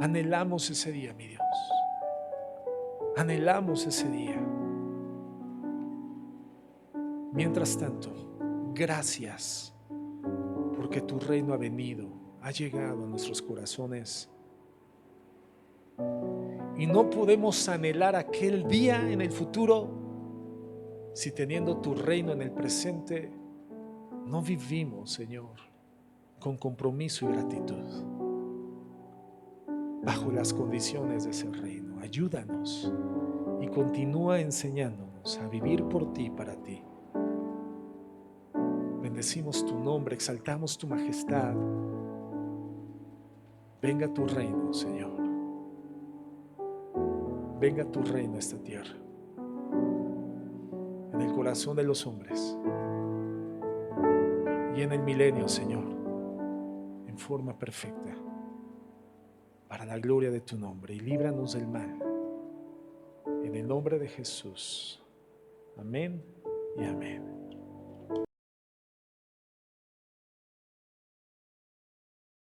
[SPEAKER 2] Anhelamos ese día, mi Dios. Anhelamos ese día. Mientras tanto, gracias porque tu reino ha venido, ha llegado a nuestros corazones. Y no podemos anhelar aquel día en el futuro si, teniendo tu reino en el presente, no vivimos, Señor, con compromiso y gratitud bajo las condiciones de ese reino. Ayúdanos y continúa enseñándonos a vivir por ti y para ti. Bendecimos tu nombre, exaltamos tu majestad. Venga tu reino, Señor. Venga tu reino a esta tierra, en el corazón de los hombres y en el milenio, Señor, en forma perfecta, para la gloria de tu nombre. Y líbranos del mal, en el nombre de Jesús. Amén y amén.